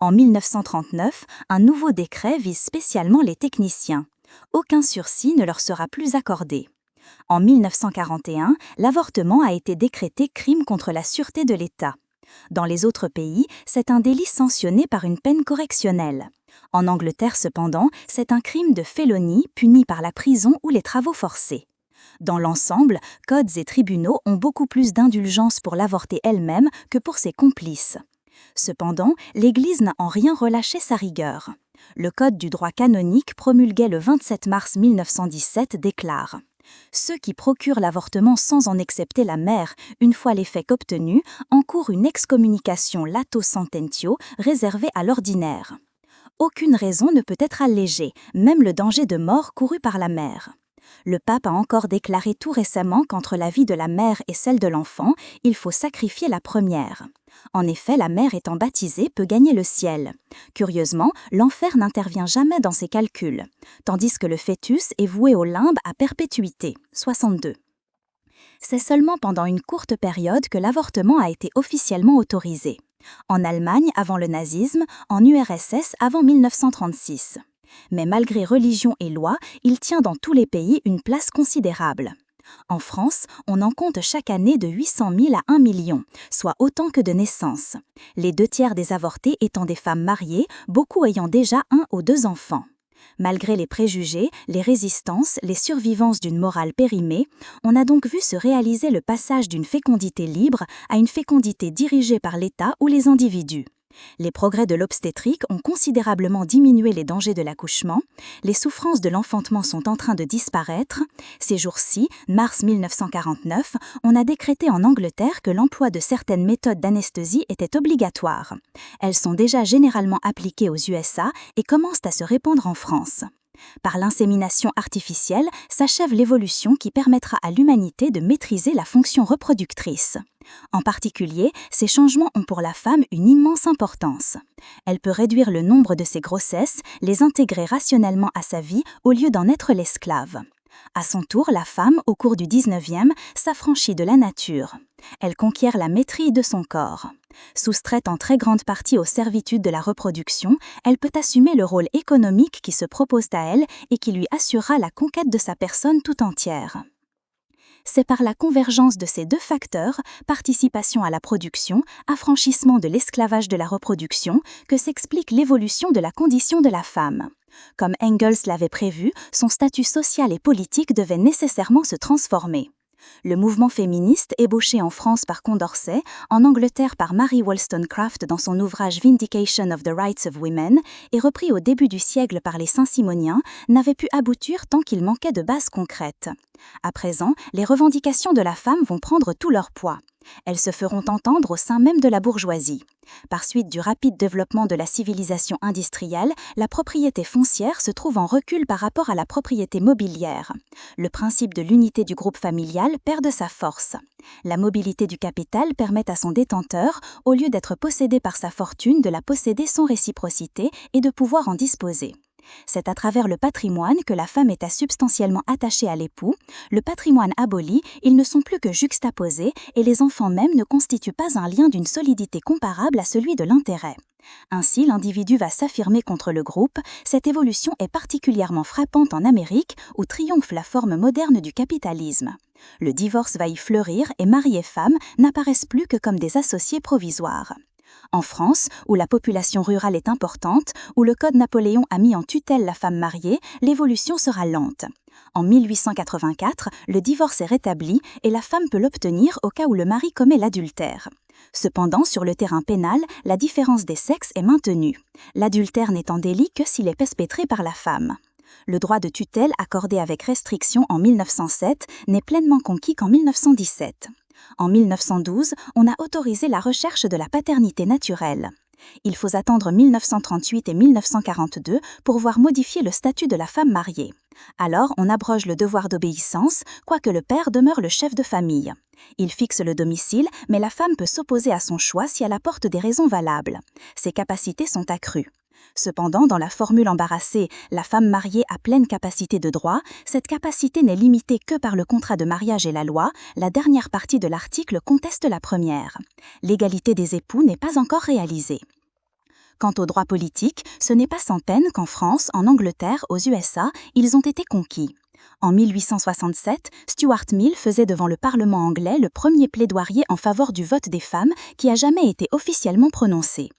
En 1939, un nouveau décret vise spécialement les techniciens. Aucun sursis ne leur sera plus accordé. En 1941, l'avortement a été décrété crime contre la sûreté de l'État. Dans les autres pays, c'est un délit sanctionné par une peine correctionnelle. En Angleterre, cependant, c'est un crime de félonie puni par la prison ou les travaux forcés. Dans l'ensemble, codes et tribunaux ont beaucoup plus d'indulgence pour l'avorter elle-même que pour ses complices. Cependant, l'Église n'a en rien relâché sa rigueur. Le Code du droit canonique, promulgué le 27 mars 1917, déclare « Ceux qui procurent l'avortement sans en excepter la mère, une fois l'effet obtenu, encourent une excommunication lato sententio réservée à l'ordinaire. Aucune raison ne peut être allégée, même le danger de mort couru par la mère. » Le pape a encore déclaré tout récemment qu'entre la vie de la mère et celle de l'enfant, il faut sacrifier la première. En effet, la mère étant baptisée peut gagner le ciel. Curieusement, l'enfer n'intervient jamais dans ses calculs, tandis que le fœtus est voué au limbe à perpétuité, 62. C'est seulement pendant une courte période que l'avortement a été officiellement autorisé. En Allemagne avant le nazisme, en URSS avant 1936. Mais malgré religion et loi, il tient dans tous les pays une place considérable. En France, on en compte chaque année de 800 000 à 1 million, soit autant que de naissances. Les 2/3 des avortés étant des femmes mariées, beaucoup ayant déjà 1 ou 2 enfants. Malgré les préjugés, les résistances, les survivances d'une morale périmée, on a donc vu se réaliser le passage d'une fécondité libre à une fécondité dirigée par l'État ou les individus. Les progrès de l'obstétrique ont considérablement diminué les dangers de l'accouchement, les souffrances de l'enfantement sont en train de disparaître. Ces jours-ci, mars 1949, on a décrété en Angleterre que l'emploi de certaines méthodes d'anesthésie était obligatoire. Elles sont déjà généralement appliquées aux USA et commencent à se répandre en France. Par l'insémination artificielle s'achève l'évolution qui permettra à l'humanité de maîtriser la fonction reproductrice. En particulier, ces changements ont pour la femme une immense importance. Elle peut réduire le nombre de ses grossesses, les intégrer rationnellement à sa vie au lieu d'en être l'esclave. À son tour, la femme, au cours du 19e, s'affranchit de la nature. Elle conquiert la maîtrise de son corps. Soustraite en très grande partie aux servitudes de la reproduction, elle peut assumer le rôle économique qui se propose à elle et qui lui assurera la conquête de sa personne tout entière. C'est par la convergence de ces 2 facteurs, participation à la production, affranchissement de l'esclavage de la reproduction, que s'explique l'évolution de la condition de la femme. Comme Engels l'avait prévu, son statut social et politique devait nécessairement se transformer. Le mouvement féministe, ébauché en France par Condorcet, en Angleterre par Mary Wollstonecraft dans son ouvrage Vindication of the Rights of Women, et repris au début du siècle par les Saint-Simoniens, n'avait pu aboutir tant qu'il manquait de bases concrètes. À présent, les revendications de la femme vont prendre tout leur poids. Elles se feront entendre au sein même de la bourgeoisie. Par suite du rapide développement de la civilisation industrielle, la propriété foncière se trouve en recul par rapport à la propriété mobilière. Le principe de l'unité du groupe familial perd de sa force. La mobilité du capital permet à son détenteur, au lieu d'être possédé par sa fortune, de la posséder sans réciprocité et de pouvoir en disposer. C'est à travers le patrimoine que la femme est substantiellement attachée à l'époux. Le patrimoine aboli, ils ne sont plus que juxtaposés et les enfants même ne constituent pas un lien d'une solidité comparable à celui de l'intérêt. Ainsi, l'individu va s'affirmer contre le groupe. Cette évolution est particulièrement frappante en Amérique où triomphe la forme moderne du capitalisme. Le divorce va y fleurir et mari et femme n'apparaissent plus que comme des associés provisoires. En France, où la population rurale est importante, où le Code Napoléon a mis en tutelle la femme mariée, l'évolution sera lente. En 1884, le divorce est rétabli et la femme peut l'obtenir au cas où le mari commet l'adultère. Cependant, sur le terrain pénal, la différence des sexes est maintenue. L'adultère n'étant délit que s'il est perpétré par la femme. Le droit de tutelle, accordé avec restriction en 1907, n'est pleinement conquis qu'en 1917. En 1912, on a autorisé la recherche de la paternité naturelle. Il faut attendre 1938 et 1942 pour voir modifier le statut de la femme mariée. Alors, on abroge le devoir d'obéissance, quoique le père demeure le chef de famille. Il fixe le domicile, mais la femme peut s'opposer à son choix si elle apporte des raisons valables. Ses capacités sont accrues. Cependant, dans la formule embarrassée « la femme mariée a pleine capacité de droit », cette capacité n'est limitée que par le contrat de mariage et la loi. La dernière partie de l'article conteste la première. L'égalité des époux n'est pas encore réalisée. Quant au droit politique, ce n'est pas sans peine qu'en France, en Angleterre, aux USA, ils ont été conquis. En 1867, Stuart Mill faisait devant le Parlement anglais le premier plaidoyer en faveur du vote des femmes qui a jamais été officiellement prononcé.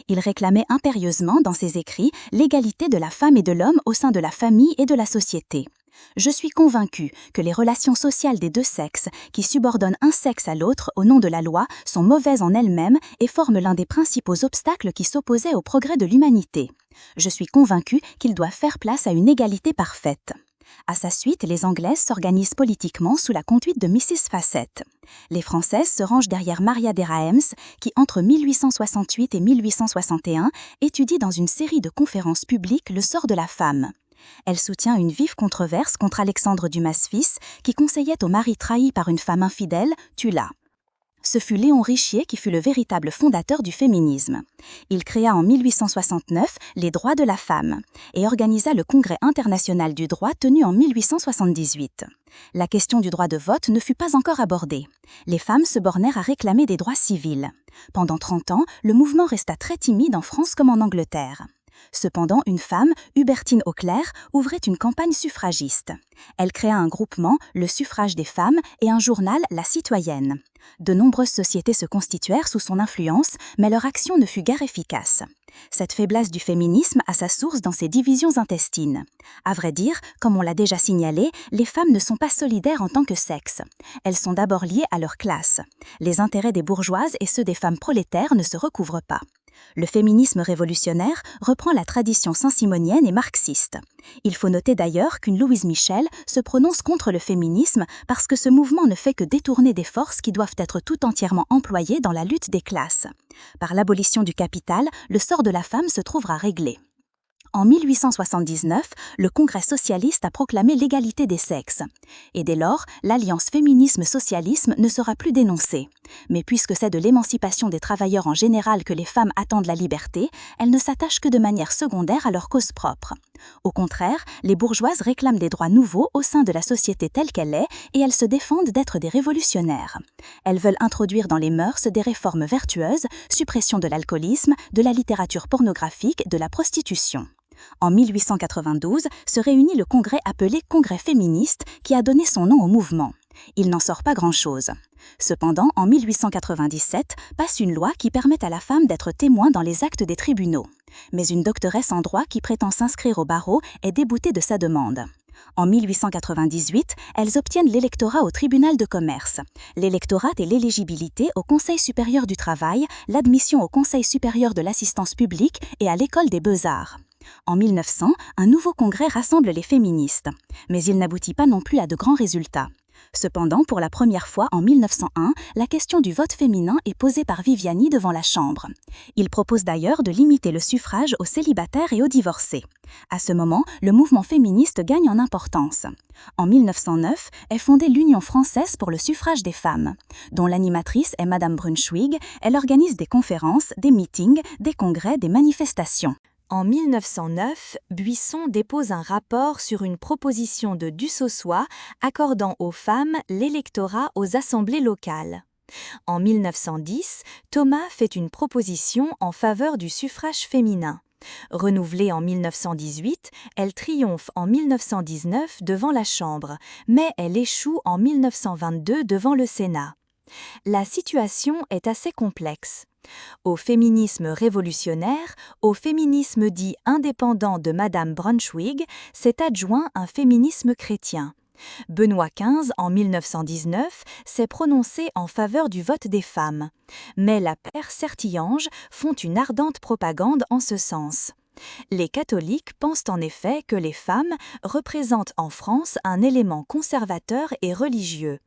Il réclamait impérieusement dans ses écrits l'égalité de la femme et de l'homme au sein de la famille et de la société. Je suis convaincu que les relations sociales des deux sexes, qui subordonnent un sexe à l'autre au nom de la loi, sont mauvaises en elles-mêmes et forment l'un des principaux obstacles qui s'opposaient au progrès de l'humanité. Je suis convaincu qu'il doit faire place à une égalité parfaite. À sa suite, les Anglaises s'organisent politiquement sous la conduite de Mrs. Fassett. Les Françaises se rangent derrière Maria Dera Helms, qui, entre 1868 et 1861, étudie dans une série de conférences publiques le sort de la femme. Elle soutient une vive controverse contre Alexandre Dumas fils, qui conseillait au mari trahi par une femme infidèle, tue-la. Ce fut Léon Richier qui fut le véritable fondateur du féminisme. Il créa en 1869 les droits de la femme et organisa le Congrès international du droit tenu en 1878. La question du droit de vote ne fut pas encore abordée. Les femmes se bornèrent à réclamer des droits civils. Pendant 30 ans, le mouvement resta très timide en France comme en Angleterre. Cependant, une femme, Hubertine Auclair, ouvrait une campagne suffragiste. Elle créa un groupement, le Suffrage des femmes, et un journal, La Citoyenne. De nombreuses sociétés se constituèrent sous son influence, mais leur action ne fut guère efficace. Cette faiblesse du féminisme a sa source dans ses divisions intestines. À vrai dire, comme on l'a déjà signalé, les femmes ne sont pas solidaires en tant que sexe. Elles sont d'abord liées à leur classe. Les intérêts des bourgeoises et ceux des femmes prolétaires ne se recouvrent pas. Le féminisme révolutionnaire reprend la tradition saint-simonienne et marxiste. Il faut noter d'ailleurs qu'une Louise Michel se prononce contre le féminisme parce que ce mouvement ne fait que détourner des forces qui doivent être tout entièrement employées dans la lutte des classes. Par l'abolition du capital, le sort de la femme se trouvera réglé. En 1879, le Congrès socialiste a proclamé l'égalité des sexes. Et dès lors, l'alliance féminisme-socialisme ne sera plus dénoncée. Mais puisque c'est de l'émancipation des travailleurs en général que les femmes attendent la liberté, elles ne s'attachent que de manière secondaire à leur cause propre. Au contraire, les bourgeoises réclament des droits nouveaux au sein de la société telle qu'elle est et elles se défendent d'être des révolutionnaires. Elles veulent introduire dans les mœurs des réformes vertueuses, suppression de l'alcoolisme, de la littérature pornographique, de la prostitution. En 1892 se réunit le congrès appelé Congrès féministe qui a donné son nom au mouvement. Il n'en sort pas grand-chose. Cependant, en 1897, passe une loi qui permet à la femme d'être témoin dans les actes des tribunaux. Mais une doctoresse en droit qui prétend s'inscrire au barreau est déboutée de sa demande. En 1898, elles obtiennent l'électorat au tribunal de commerce. L'électorat est l'éligibilité au Conseil supérieur du travail, l'admission au Conseil supérieur de l'assistance publique et à l'école des beaux-arts. En 1900, un nouveau congrès rassemble les féministes, mais il n'aboutit pas non plus à de grands résultats. Cependant, pour la première fois en 1901, la question du vote féminin est posée par Viviani devant la Chambre. Il propose d'ailleurs de limiter le suffrage aux célibataires et aux divorcés. À ce moment, le mouvement féministe gagne en importance. En 1909 est fondée l'Union française pour le suffrage des femmes, dont l'animatrice est Madame Brunswick. Elle organise des conférences, des meetings, des congrès, des manifestations. En 1909, Buisson dépose un rapport sur une proposition de Dussossois accordant aux femmes l'électorat aux assemblées locales. En 1910, Thomas fait une proposition en faveur du suffrage féminin. Renouvelée en 1918, elle triomphe en 1919 devant la Chambre, mais elle échoue en 1922 devant le Sénat. La situation est assez complexe. Au féminisme révolutionnaire, au féminisme dit indépendant de Madame Brunswick, s'est adjoint un féminisme chrétien. Benoît XV, en 1919, s'est prononcé en faveur du vote des femmes. Mais la paire Sertillanges font une ardente propagande en ce sens. Les catholiques pensent en effet que les femmes représentent en France un élément conservateur et religieux.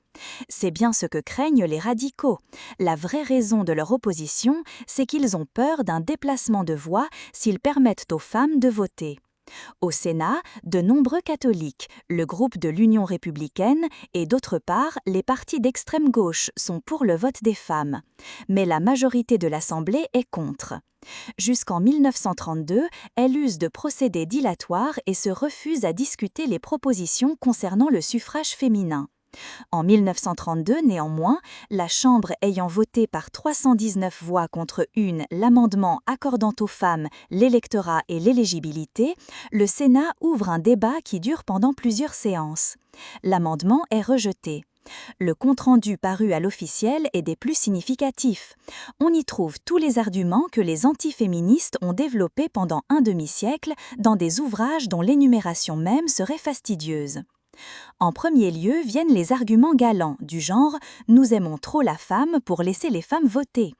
C'est bien ce que craignent les radicaux. La vraie raison de leur opposition, c'est qu'ils ont peur d'un déplacement de voix s'ils permettent aux femmes de voter. Au Sénat, de nombreux catholiques, le groupe de l'Union républicaine et d'autre part, les partis d'extrême gauche sont pour le vote des femmes. Mais la majorité de l'Assemblée est contre. Jusqu'en 1932, elle use de procédés dilatoires et se refuse à discuter les propositions concernant le suffrage féminin. En 1932, néanmoins, la Chambre ayant voté par 319 voix contre 1 l'amendement accordant aux femmes l'électorat et l'éligibilité, le Sénat ouvre un débat qui dure pendant plusieurs séances. L'amendement est rejeté. Le compte-rendu paru à l'officiel est des plus significatifs. On y trouve tous les arguments que les antiféministes ont développés pendant un demi-siècle dans des ouvrages dont l'énumération même serait fastidieuse. En premier lieu viennent les arguments galants, du genre « nous aimons trop la femme pour laisser les femmes voter ».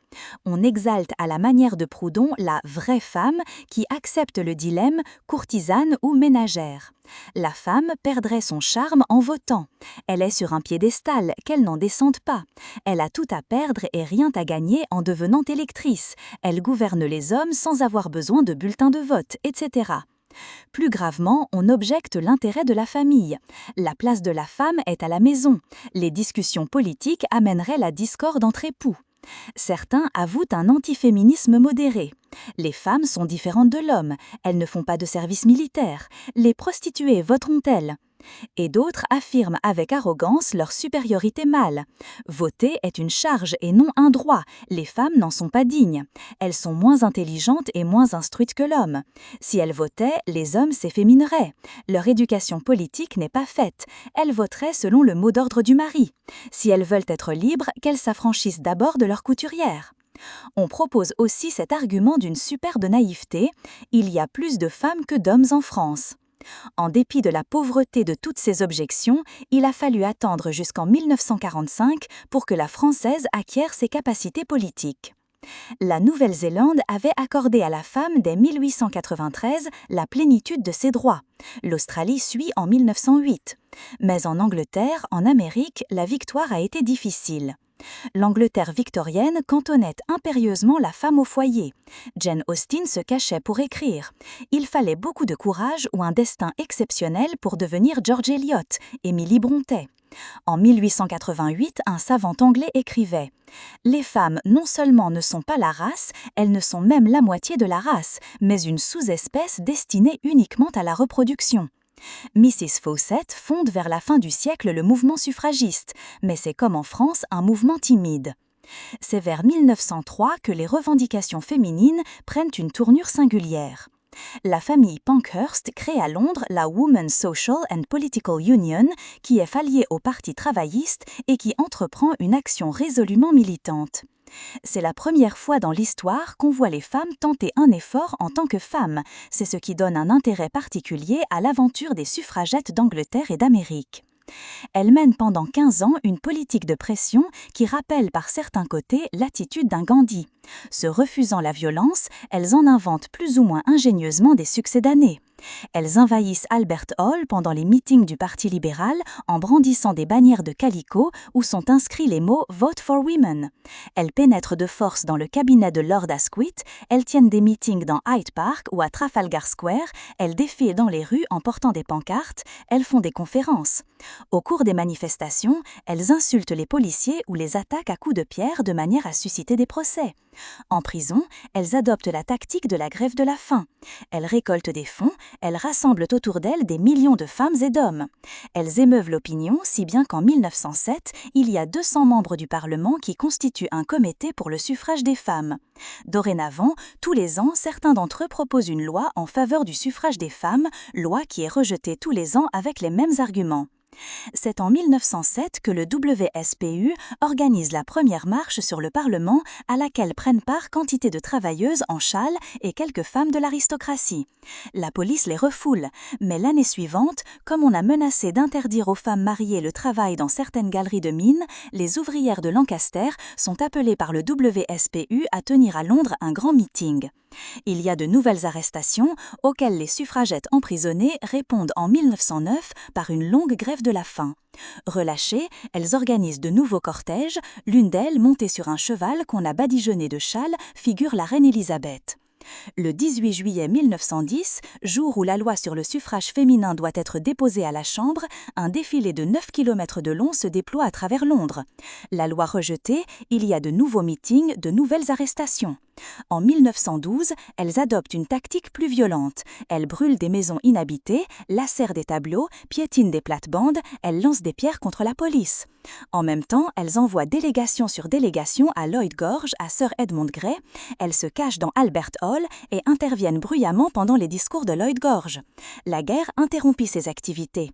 On exalte à la manière de Proudhon la vraie femme qui accepte le dilemme courtisane ou ménagère. La femme perdrait son charme en votant. Elle est sur un piédestal, qu'elle n'en descende pas. Elle a tout à perdre et rien à gagner en devenant électrice. Elle gouverne les hommes sans avoir besoin de bulletins de vote, etc. Plus gravement, on objecte l'intérêt de la famille. La place de la femme est à la maison. Les discussions politiques amèneraient la discorde entre époux. Certains avouent un antiféminisme modéré. Les femmes sont différentes de l'homme. Elles ne font pas de service militaire. Les prostituées voteront-elles ? Et d'autres affirment avec arrogance leur supériorité mâle. Voter est une charge et non un droit. Les femmes n'en sont pas dignes. Elles sont moins intelligentes et moins instruites que l'homme. Si elles votaient, les hommes s'effémineraient. Leur éducation politique n'est pas faite. Elles voteraient selon le mot d'ordre du mari. Si elles veulent être libres, qu'elles s'affranchissent d'abord de leur couturière. On propose aussi cet argument d'une superbe naïveté. Il y a plus de femmes que d'hommes en France. En dépit de la pauvreté de toutes ces objections, il a fallu attendre jusqu'en 1945 pour que la Française acquiert ses capacités politiques. La Nouvelle-Zélande avait accordé à la femme dès 1893 la plénitude de ses droits. L'Australie suit en 1908. Mais en Angleterre, en Amérique, la victoire a été difficile. L'Angleterre victorienne cantonnait impérieusement la femme au foyer. Jane Austen se cachait pour écrire. Il fallait beaucoup de courage ou un destin exceptionnel pour devenir George Eliot, Émilie Brontë. En 1888, un savant anglais écrivait « Les femmes non seulement ne sont pas la race, elles ne sont même la moitié de la race, mais une sous-espèce destinée uniquement à la reproduction. » Mrs. Fawcett fonde vers la fin du siècle le mouvement suffragiste, mais c'est comme en France un mouvement timide. C'est vers 1903 que les revendications féminines prennent une tournure singulière. La famille Pankhurst crée à Londres la Women's Social and Political Union, qui est alliée au Parti travailliste et qui entreprend une action résolument militante. C'est la première fois dans l'histoire qu'on voit les femmes tenter un effort en tant que femmes. C'est ce qui donne un intérêt particulier à l'aventure des suffragettes d'Angleterre et d'Amérique. Elles mènent pendant 15 ans une politique de pression qui rappelle par certains côtés l'attitude d'un Gandhi. Se refusant la violence, elles en inventent plus ou moins ingénieusement des succès d'année. Elles envahissent Albert Hall pendant les meetings du Parti libéral en brandissant des bannières de calicot où sont inscrits les mots « Vote for Women ». Elles pénètrent de force dans le cabinet de Lord Asquith, elles tiennent des meetings dans Hyde Park ou à Trafalgar Square, elles défilent dans les rues en portant des pancartes, elles font des conférences. Au cours des manifestations, elles insultent les policiers ou les attaquent à coups de pierre de manière à susciter des procès. En prison, elles adoptent la tactique de la grève de la faim. Elles récoltent des fonds, elles rassemblent autour d'elles des millions de femmes et d'hommes. Elles émeuvent l'opinion, si bien qu'en 1907, il y a 200 membres du Parlement qui constituent un comité pour le suffrage des femmes. Dorénavant, tous les ans, certains d'entre eux proposent une loi en faveur du suffrage des femmes, loi qui est rejetée tous les ans avec les mêmes arguments. C'est en 1907 que le WSPU organise la première marche sur le Parlement à laquelle prennent part quantité de travailleuses en châle et quelques femmes de l'aristocratie. La police les refoule, mais l'année suivante, comme on a menacé d'interdire aux femmes mariées le travail dans certaines galeries de mines, les ouvrières de Lancaster sont appelées par le WSPU à tenir à Londres un grand meeting. Il y a de nouvelles arrestations auxquelles les suffragettes emprisonnées répondent en 1909 par une longue grève de la faim. Relâchées, elles organisent de nouveaux cortèges, l'une d'elles, montée sur un cheval qu'on a badigeonné de châle, figure la reine Élisabeth. Le 18 juillet 1910, jour où la loi sur le suffrage féminin doit être déposée à la Chambre, un défilé de 9 km de long se déploie à travers Londres. La loi rejetée, il y a de nouveaux meetings, de nouvelles arrestations. En 1912, elles adoptent une tactique plus violente. Elles brûlent des maisons inhabitées, lacèrent des tableaux, piétinent des plates-bandes, elles lancent des pierres contre la police. En même temps, elles envoient délégation sur délégation à Lloyd George, à Sir Edmund Grey. Elles se cachent dans Albert Hall et interviennent bruyamment pendant les discours de Lloyd George. La guerre interrompit ces activités.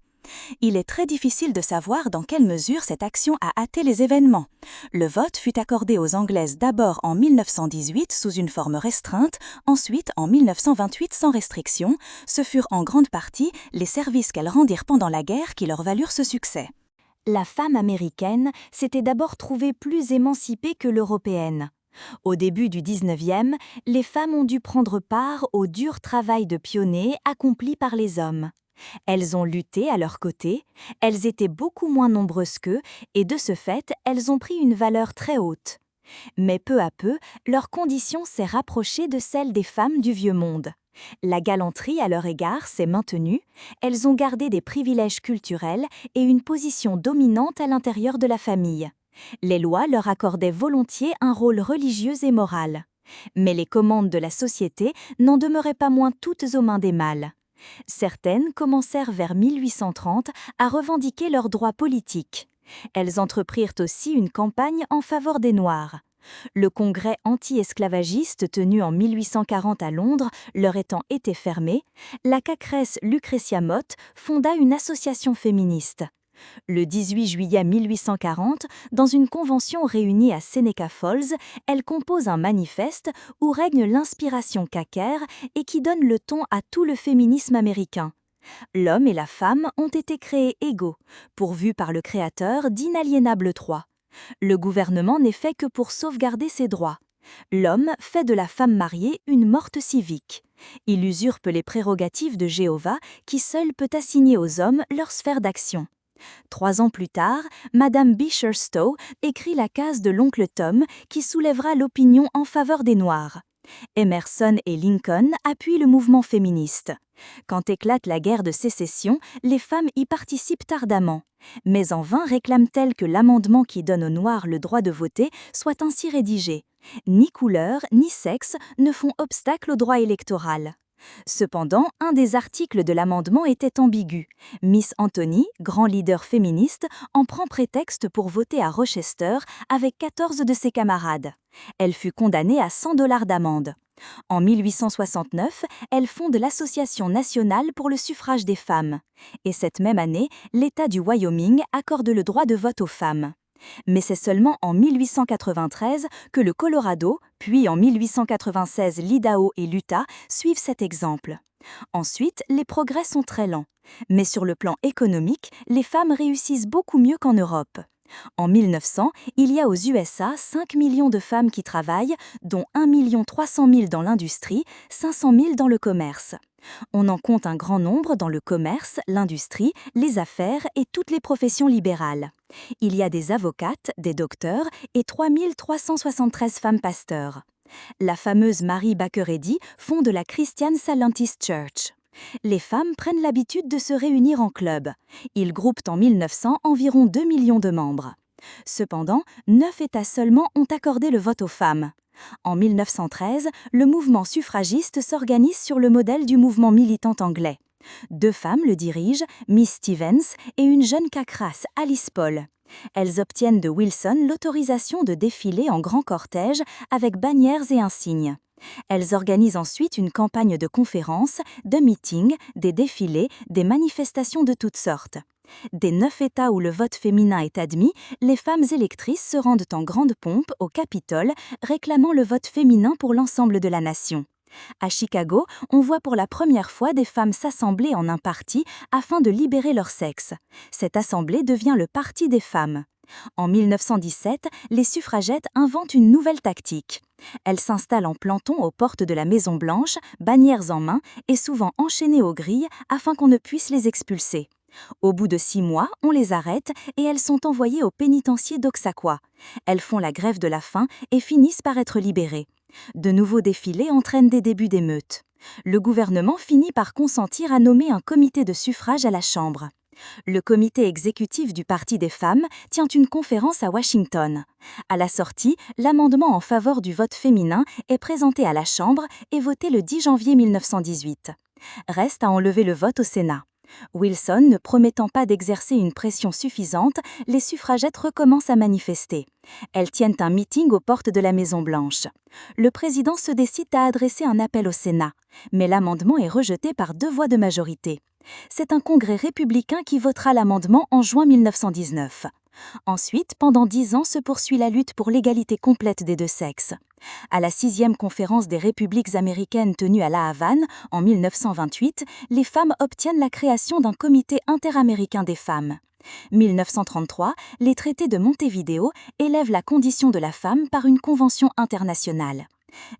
Il est très difficile de savoir dans quelle mesure cette action a hâté les événements. Le vote fut accordé aux Anglaises d'abord en 1918 sous une forme restreinte, ensuite en 1928 sans restriction. Ce furent en grande partie les services qu'elles rendirent pendant la guerre qui leur valurent ce succès. La femme américaine s'était d'abord trouvée plus émancipée que l'européenne. Au début du 19e, les femmes ont dû prendre part au dur travail de pionniers accompli par les hommes. Elles ont lutté à leur côté, elles étaient beaucoup moins nombreuses qu'eux et de ce fait, elles ont pris une valeur très haute. Mais peu à peu, leur condition s'est rapprochée de celle des femmes du vieux monde. La galanterie à leur égard s'est maintenue, elles ont gardé des privilèges culturels et une position dominante à l'intérieur de la famille. Les lois leur accordaient volontiers un rôle religieux et moral. Mais les commandes de la société n'en demeuraient pas moins toutes aux mains des mâles. Certaines commencèrent vers 1830 à revendiquer leurs droits politiques. Elles entreprirent aussi une campagne en faveur des Noirs. Le congrès anti-esclavagiste tenu en 1840 à Londres leur étant été fermé, la quakeresse Lucretia Mott fonda une association féministe. Le 18 juillet 1840, dans une convention réunie à Seneca Falls, elle compose un manifeste où règne l'inspiration quaker et qui donne le ton à tout le féminisme américain. L'homme et la femme ont été créés égaux, pourvus par le Créateur d'inaliénables droits. Le gouvernement n'est fait que pour sauvegarder ses droits. L'homme fait de la femme mariée une morte civique. Il usurpe les prérogatives de Jéhovah qui seul peut assigner aux hommes leur sphère d'action. 3 ans plus tard, Madame Beecher Stowe écrit la case de l'oncle Tom qui soulèvera l'opinion en faveur des Noirs. Emerson et Lincoln appuient le mouvement féministe. Quand éclate la guerre de sécession, les femmes y participent ardemment. Mais en vain réclament-elles que l'amendement qui donne aux Noirs le droit de voter soit ainsi rédigé. Ni couleur, ni sexe ne font obstacle au droit électoral. Cependant, un des articles de l'amendement était ambigu. Miss Anthony, grand leader féministe, en prend prétexte pour voter à Rochester avec 14 de ses camarades. Elle fut condamnée à $100 d'amende. En 1869, elle fonde l'Association nationale pour le suffrage des femmes. Et cette même année, l'État du Wyoming accorde le droit de vote aux femmes. Mais c'est seulement en 1893 que le Colorado, puis en 1896 l'Idaho et l'Utah suivent cet exemple. Ensuite, les progrès sont très lents. Mais sur le plan économique, les femmes réussissent beaucoup mieux qu'en Europe. En 1900, il y a aux USA 5 millions de femmes qui travaillent, dont 1 300 000 dans l'industrie, 500 000 dans le commerce. On en compte un grand nombre dans le commerce, l'industrie, les affaires et toutes les professions libérales. Il y a des avocates, des docteurs et 3 373 femmes pasteurs. La fameuse Mary Baker Eddy fonde la Christian Scientist Church. Les femmes prennent l'habitude de se réunir en club. Ils groupent en 1900 environ 2 millions de membres. Cependant, 9 États seulement ont accordé le vote aux femmes. En 1913, le mouvement suffragiste s'organise sur le modèle du mouvement militant anglais. 2 femmes le dirigent, Miss Stevens et une jeune quakerasse, Alice Paul. Elles obtiennent de Wilson l'autorisation de défiler en grand cortège avec bannières et insignes. Elles organisent ensuite une campagne de conférences, de meetings, des défilés, des manifestations de toutes sortes. Des 9 États où le vote féminin est admis, les femmes électrices se rendent en grande pompe au Capitole, réclamant le vote féminin pour l'ensemble de la nation. À Chicago, on voit pour la première fois des femmes s'assembler en un parti afin de libérer leur sexe. Cette assemblée devient le Parti des femmes. En 1917, les suffragettes inventent une nouvelle tactique. Elles s'installent en planton aux portes de la Maison-Blanche, bannières en main et souvent enchaînées aux grilles afin qu'on ne puisse les expulser. Au bout de 6 mois, on les arrête et elles sont envoyées au pénitencier d'Oxaquoa. Elles font la grève de la faim et finissent par être libérées. De nouveaux défilés entraînent des débuts d'émeutes. Le gouvernement finit par consentir à nommer un comité de suffrage à la Chambre. Le comité exécutif du Parti des femmes tient une conférence à Washington. À la sortie, l'amendement en faveur du vote féminin est présenté à la Chambre et voté le 10 janvier 1918. Reste à enlever le vote au Sénat. Wilson ne promettant pas d'exercer une pression suffisante, les suffragettes recommencent à manifester. Elles tiennent un meeting aux portes de la Maison-Blanche. Le président se décide à adresser un appel au Sénat, mais l'amendement est rejeté par 2 voix de majorité. C'est un congrès républicain qui votera l'amendement en juin 1919. Ensuite, pendant 10 ans se poursuit la lutte pour l'égalité complète des 2 sexes. À la 6e conférence des républiques américaines tenue à La Havane, en 1928, les femmes obtiennent la création d'un comité interaméricain des femmes. 1933, les traités de Montevideo élèvent la condition de la femme par une convention internationale.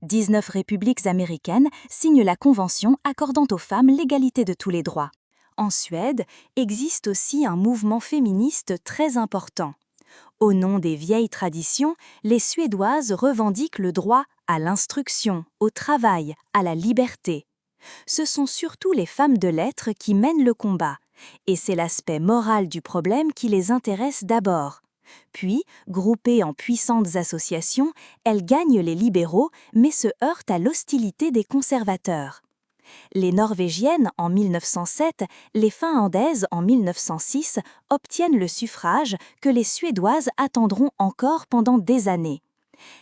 19 républiques américaines signent la convention accordant aux femmes l'égalité de tous les droits. En Suède, existe aussi un mouvement féministe très important. Au nom des vieilles traditions, les Suédoises revendiquent le droit à l'instruction, au travail, à la liberté. Ce sont surtout les femmes de lettres qui mènent le combat, et c'est l'aspect moral du problème qui les intéresse d'abord. Puis, groupées en puissantes associations, elles gagnent les libéraux, mais se heurtent à l'hostilité des conservateurs. Les Norvégiennes en 1907, les Finlandaises en 1906 obtiennent le suffrage que les Suédoises attendront encore pendant des années.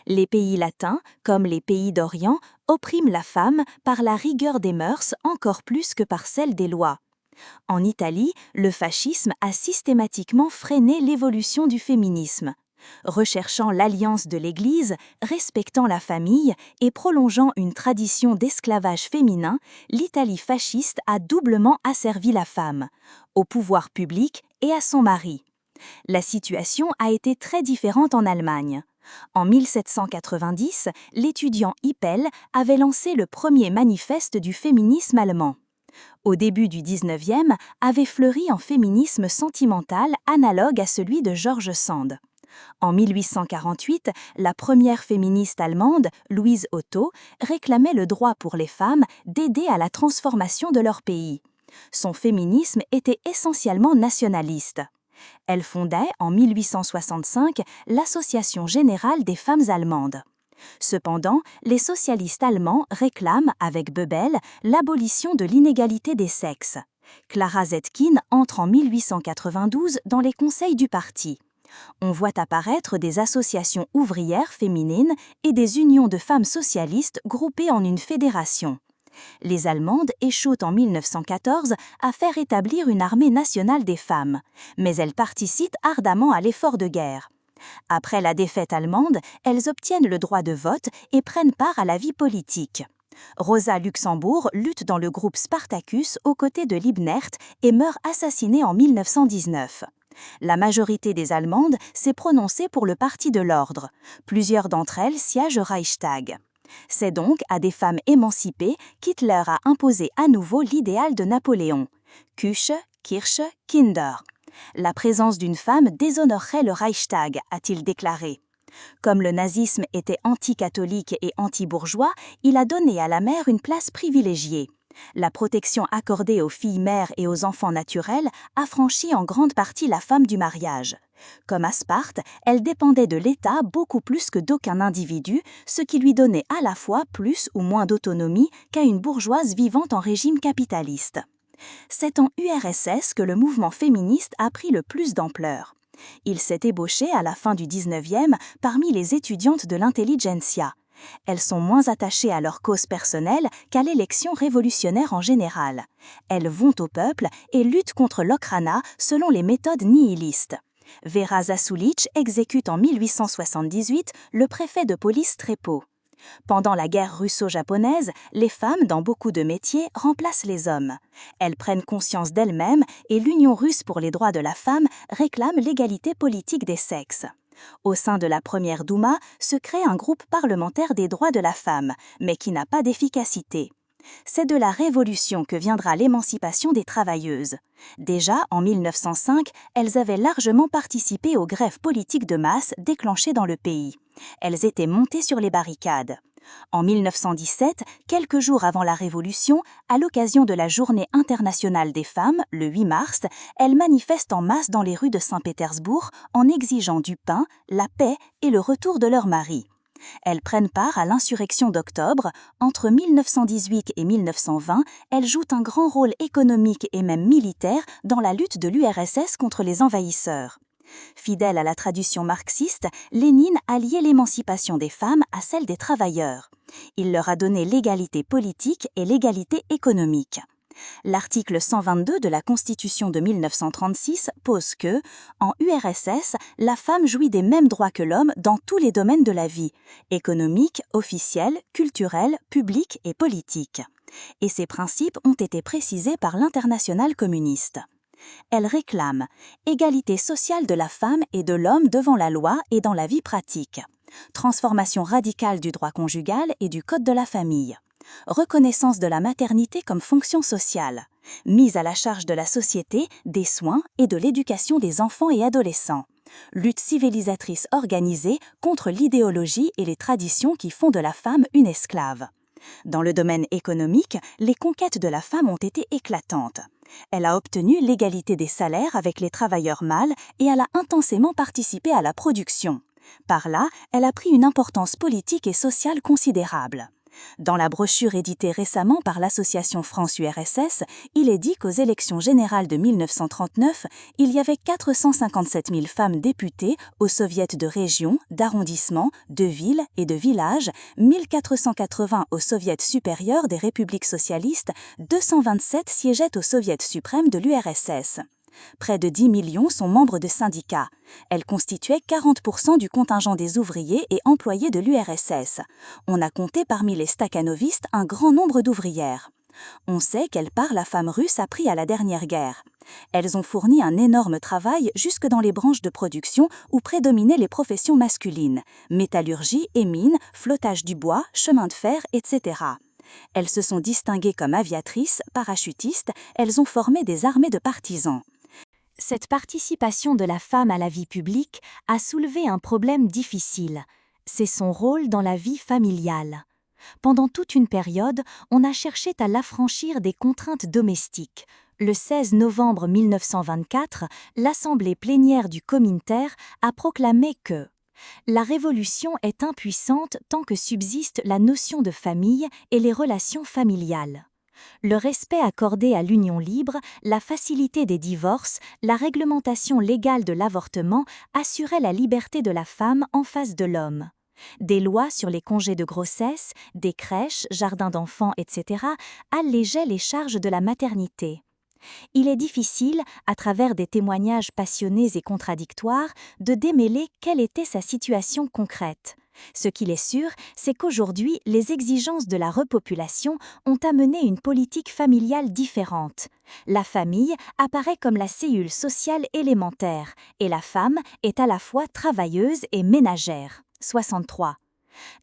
Les pays latins, comme les pays d'Orient, oppriment la femme par la rigueur des mœurs encore plus que par celle des lois. En Italie, le fascisme a systématiquement freiné l'évolution du féminisme. Recherchant l'alliance de l'Église, respectant la famille et prolongeant une tradition d'esclavage féminin, l'Italie fasciste a doublement asservi la femme, au pouvoir public et à son mari. La situation a été très différente en Allemagne. En 1790, l'étudiant Hippel avait lancé le premier manifeste du féminisme allemand. Au début du 19e, avait fleuri un féminisme sentimental analogue à celui de George Sand. En 1848, la première féministe allemande, Louise Otto, réclamait le droit pour les femmes d'aider à la transformation de leur pays. Son féminisme était essentiellement nationaliste. Elle fondait, en 1865, l'Association générale des femmes allemandes. Cependant, les socialistes allemands réclament, avec Bebel, l'abolition de l'inégalité des sexes. Clara Zetkin entre en 1892 dans les conseils du parti. On voit apparaître des associations ouvrières féminines et des unions de femmes socialistes groupées en une fédération. Les Allemandes échouent en 1914 à faire établir une armée nationale des femmes, mais elles participent ardemment à l'effort de guerre. Après la défaite allemande, elles obtiennent le droit de vote et prennent part à la vie politique. Rosa Luxembourg lutte dans le groupe Spartacus aux côtés de Liebknecht et meurt assassinée en 1919. La majorité des Allemandes s'est prononcée pour le Parti de l'Ordre. Plusieurs d'entre elles siègent au Reichstag. C'est donc à des femmes émancipées qu'Hitler a imposé à nouveau l'idéal de Napoléon. Küche, Kirche, Kinder. La présence d'une femme déshonorerait le Reichstag, a-t-il déclaré. Comme le nazisme était anti-catholique et anti-bourgeois, il a donné à la mère une place privilégiée. La protection accordée aux filles mères et aux enfants naturels affranchit en grande partie la femme du mariage. Comme à Sparte, elle dépendait de l'État beaucoup plus que d'aucun individu, ce qui lui donnait à la fois plus ou moins d'autonomie qu'à une bourgeoise vivant en régime capitaliste. C'est en URSS que le mouvement féministe a pris le plus d'ampleur. Il s'est ébauché à la fin du 19e parmi les étudiantes de l'intelligentsia. Elles sont moins attachées à leur cause personnelle qu'à l'élection révolutionnaire en général. Elles vont au peuple et luttent contre l'Okhrana selon les méthodes nihilistes. Vera Zasulich exécute en 1878 le préfet de police Trépeau. Pendant la guerre russo-japonaise, les femmes dans beaucoup de métiers remplacent les hommes. Elles prennent conscience d'elles-mêmes et l'Union russe pour les droits de la femme réclame l'égalité politique des sexes. Au sein de la première Douma se crée un groupe parlementaire des droits de la femme, mais qui n'a pas d'efficacité. C'est de la Révolution que viendra l'émancipation des travailleuses. Déjà, en 1905, elles avaient largement participé aux grèves politiques de masse déclenchées dans le pays. Elles étaient montées sur les barricades. En 1917, quelques jours avant la Révolution, à l'occasion de la Journée internationale des femmes, le 8 mars, elles manifestent en masse dans les rues de Saint-Pétersbourg en exigeant du pain, la paix et le retour de leur mari. Elles prennent part à l'insurrection d'octobre. Entre 1918 et 1920, elles jouent un grand rôle économique et même militaire dans la lutte de l'URSS contre les envahisseurs. Fidèle à la tradition marxiste, Lénine a lié l'émancipation des femmes à celle des travailleurs. Il leur a donné l'égalité politique et l'égalité économique. L'article 122 de la Constitution de 1936 pose que, en URSS, la femme jouit des mêmes droits que l'homme dans tous les domaines de la vie, économique, officiel, culturel, public et politique. Et ces principes ont été précisés par l'Internationale communiste. Elle réclame égalité sociale de la femme et de l'homme devant la loi et dans la vie pratique, transformation radicale du droit conjugal et du code de la famille, reconnaissance de la maternité comme fonction sociale, mise à la charge de la société des soins et de l'éducation des enfants et adolescents, lutte civilisatrice organisée contre l'idéologie et les traditions qui font de la femme une esclave. Dans le domaine économique, les conquêtes de la femme ont été éclatantes. Elle a obtenu l'égalité des salaires avec les travailleurs mâles et elle a intensément participé à la production. Par là, elle a pris une importance politique et sociale considérable. Dans la brochure éditée récemment par l'association France-URSS, il est dit qu'aux élections générales de 1939, il y avait 457 000 femmes députées aux soviets de région, d'arrondissement, de ville et de village, 1480 aux soviets supérieurs des républiques socialistes, 227 siégeaient au soviet suprême de l'URSS. Près de 10 millions sont membres de syndicats. Elles constituaient 40% du contingent des ouvriers et employés de l'URSS. On a compté parmi les stakhanovistes un grand nombre d'ouvrières. On sait quelle part la femme russe a pris à la dernière guerre. Elles ont fourni un énorme travail jusque dans les branches de production où prédominaient les professions masculines, métallurgie et mines, flottage du bois, chemin de fer, etc. Elles se sont distinguées comme aviatrices, parachutistes, elles ont formé des armées de partisans. Cette participation de la femme à la vie publique a soulevé un problème difficile. C'est son rôle dans la vie familiale. Pendant toute une période, on a cherché à l'affranchir des contraintes domestiques. Le 16 novembre 1924, l'Assemblée plénière du Comintern a proclamé que la Révolution est impuissante tant que subsiste la notion de famille et les relations familiales. Le respect accordé à l'union libre, la facilité des divorces, la réglementation légale de l'avortement assuraient la liberté de la femme en face de l'homme. Des lois sur les congés de grossesse, des crèches, jardins d'enfants, etc. allégeaient les charges de la maternité. Il est difficile, à travers des témoignages passionnés et contradictoires, de démêler quelle était sa situation concrète. Ce qu'il est sûr, c'est qu'aujourd'hui, les exigences de la repopulation ont amené une politique familiale différente. La famille apparaît comme la cellule sociale élémentaire, et la femme est à la fois travailleuse et ménagère. 63.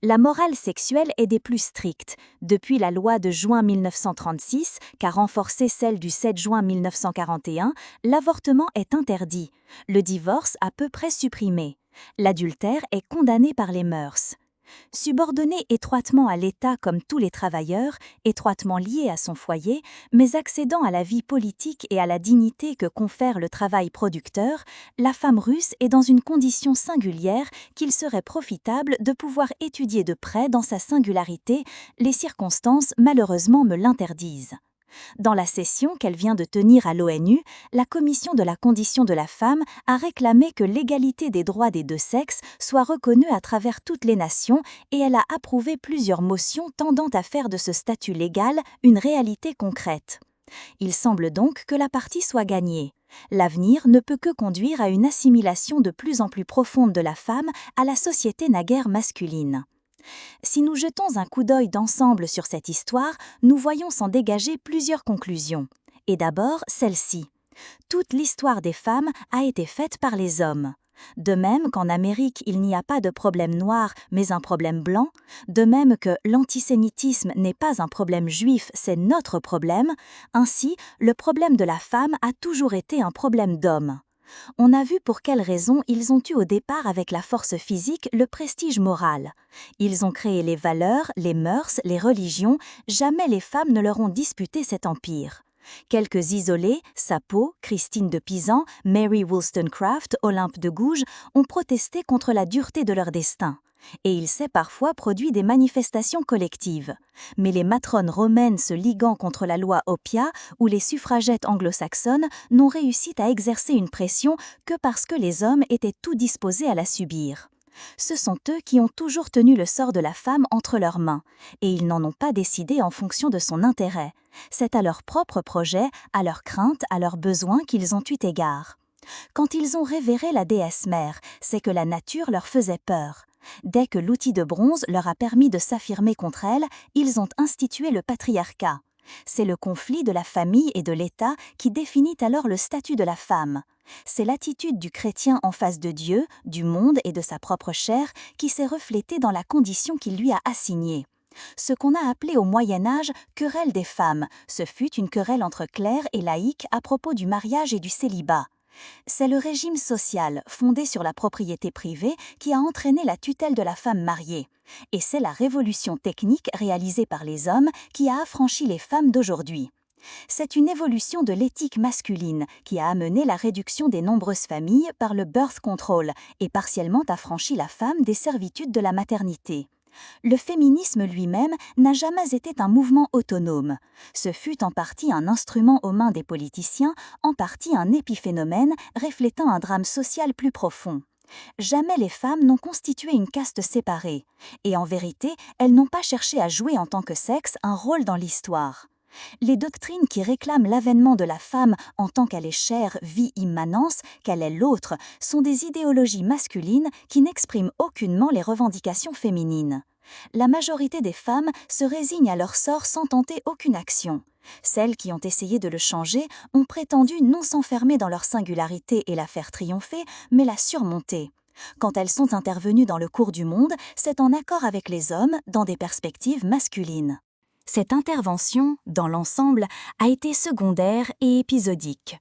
La morale sexuelle est des plus strictes. Depuis la loi de juin 1936, qu'a renforcé celle du 7 juin 1941, l'avortement est interdit. Le divorce à peu près supprimé. L'adultère est condamné par les mœurs. Subordonné étroitement à l'État comme tous les travailleurs, étroitement lié à son foyer, mais accédant à la vie politique et à la dignité que confère le travail producteur, la femme russe est dans une condition singulière qu'il serait profitable de pouvoir étudier de près dans sa singularité. Les circonstances, malheureusement, me l'interdisent. Dans la session qu'elle vient de tenir à l'ONU, la Commission de la condition de la femme a réclamé que l'égalité des droits des deux sexes soit reconnue à travers toutes les nations et elle a approuvé plusieurs motions tendant à faire de ce statut légal une réalité concrète. Il semble donc que la partie soit gagnée. L'avenir ne peut que conduire à une assimilation de plus en plus profonde de la femme à la société naguère masculine. Si nous jetons un coup d'œil d'ensemble sur cette histoire, nous voyons s'en dégager plusieurs conclusions. Et d'abord, celle-ci. Toute l'histoire des femmes a été faite par les hommes. De même qu'en Amérique, il n'y a pas de problème noir, mais un problème blanc, de même que l'antisémitisme n'est pas un problème juif, c'est notre problème, ainsi, le problème de la femme a toujours été un problème d'homme. On a vu pour quelles raisons ils ont eu au départ avec la force physique le prestige moral. Ils ont créé les valeurs, les mœurs, les religions, jamais les femmes ne leur ont disputé cet empire. Quelques isolés, Sappho, Christine de Pisan, Mary Wollstonecraft, Olympe de Gouges, ont protesté contre la dureté de leur destin. Et il s'est parfois produit des manifestations collectives. Mais les matrones romaines se liguant contre la loi Oppia ou les suffragettes anglo-saxonnes n'ont réussi à exercer une pression que parce que les hommes étaient tout disposés à la subir. Ce sont eux qui ont toujours tenu le sort de la femme entre leurs mains, et ils n'en ont pas décidé en fonction de son intérêt. C'est à leur propre projet, à leurs craintes, à leurs besoins qu'ils ont eu égard. Quand ils ont révéré la déesse mère, c'est que la nature leur faisait peur. Dès que l'outil de bronze leur a permis de s'affirmer contre elle, ils ont institué le patriarcat. C'est le conflit de la famille et de l'État qui définit alors le statut de la femme. C'est l'attitude du chrétien en face de Dieu, du monde et de sa propre chair qui s'est reflétée dans la condition qu'il lui a assignée. Ce qu'on a appelé au Moyen-Âge « querelle des femmes », ce fut une querelle entre clercs et laïcs à propos du mariage et du célibat. C'est le régime social, fondé sur la propriété privée, qui a entraîné la tutelle de la femme mariée. Et c'est la révolution technique réalisée par les hommes qui a affranchi les femmes d'aujourd'hui. C'est une évolution de l'éthique masculine qui a amené la réduction des nombreuses familles par le birth control et partiellement affranchi la femme des servitudes de la maternité. Le féminisme lui-même n'a jamais été un mouvement autonome. Ce fut en partie un instrument aux mains des politiciens, en partie un épiphénomène reflétant un drame social plus profond. Jamais les femmes n'ont constitué une caste séparée, et en vérité, elles n'ont pas cherché à jouer en tant que sexe un rôle dans l'histoire. Les doctrines qui réclament l'avènement de la femme en tant qu'elle est chair, vie, immanence, qu'elle est l'autre, sont des idéologies masculines qui n'expriment aucunement les revendications féminines. La majorité des femmes se résignent à leur sort sans tenter aucune action. Celles qui ont essayé de le changer ont prétendu non s'enfermer dans leur singularité et la faire triompher, mais la surmonter. Quand elles sont intervenues dans le cours du monde, c'est en accord avec les hommes dans des perspectives masculines. Cette intervention, dans l'ensemble, a été secondaire et épisodique.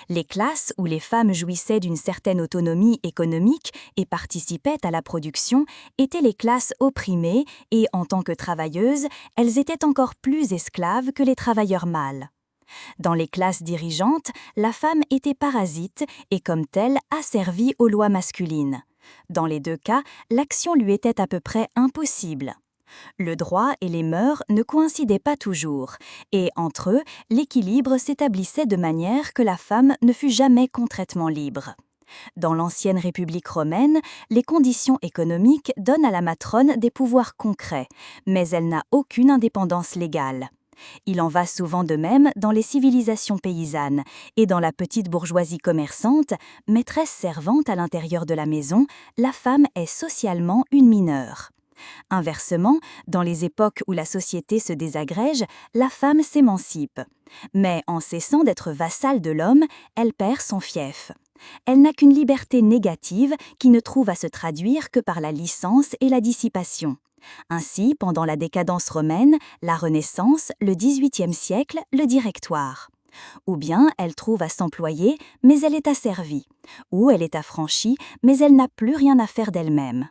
Les classes où les femmes jouissaient d'une certaine autonomie économique et participaient à la production étaient les classes opprimées et, en tant que travailleuses, elles étaient encore plus esclaves que les travailleurs mâles. Dans les classes dirigeantes, la femme était parasite et, comme telle, asservie aux lois masculines. Dans les deux cas, l'action lui était à peu près impossible. Le droit et les mœurs ne coïncidaient pas toujours, et entre eux, l'équilibre s'établissait de manière que la femme ne fut jamais concrètement libre. Dans l'ancienne République romaine, les conditions économiques donnent à la matrone des pouvoirs concrets, mais elle n'a aucune indépendance légale. Il en va souvent de même dans les civilisations paysannes et dans la petite bourgeoisie commerçante, maîtresse servante à l'intérieur de la maison, la femme est socialement une mineure. Inversement, dans les époques où la société se désagrège, la femme s'émancipe. Mais en cessant d'être vassale de l'homme, elle perd son fief. Elle n'a qu'une liberté négative qui ne trouve à se traduire que par la licence et la dissipation. Ainsi, pendant la décadence romaine, la Renaissance, le XVIIIe siècle, le Directoire. Ou bien elle trouve à s'employer, mais elle est asservie. Ou elle est affranchie, mais elle n'a plus rien à faire d'elle-même.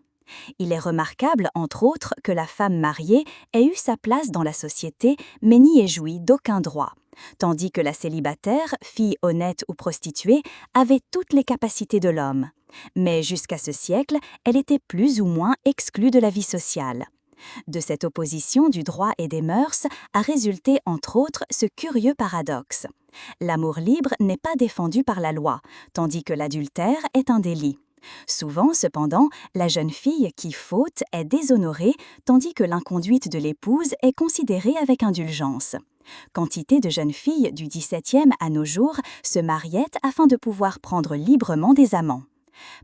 Il est remarquable, entre autres, que la femme mariée ait eu sa place dans la société, mais n'y ait joui d'aucun droit, tandis que la célibataire, fille honnête ou prostituée, avait toutes les capacités de l'homme. Mais jusqu'à ce siècle, elle était plus ou moins exclue de la vie sociale. De cette opposition du droit et des mœurs a résulté, entre autres, ce curieux paradoxe. L'amour libre n'est pas défendu par la loi, tandis que l'adultère est un délit. Souvent, cependant, la jeune fille qui faute est déshonorée, tandis que l'inconduite de l'épouse est considérée avec indulgence. Quantité de jeunes filles du XVIIe à nos jours se mariaient afin de pouvoir prendre librement des amants.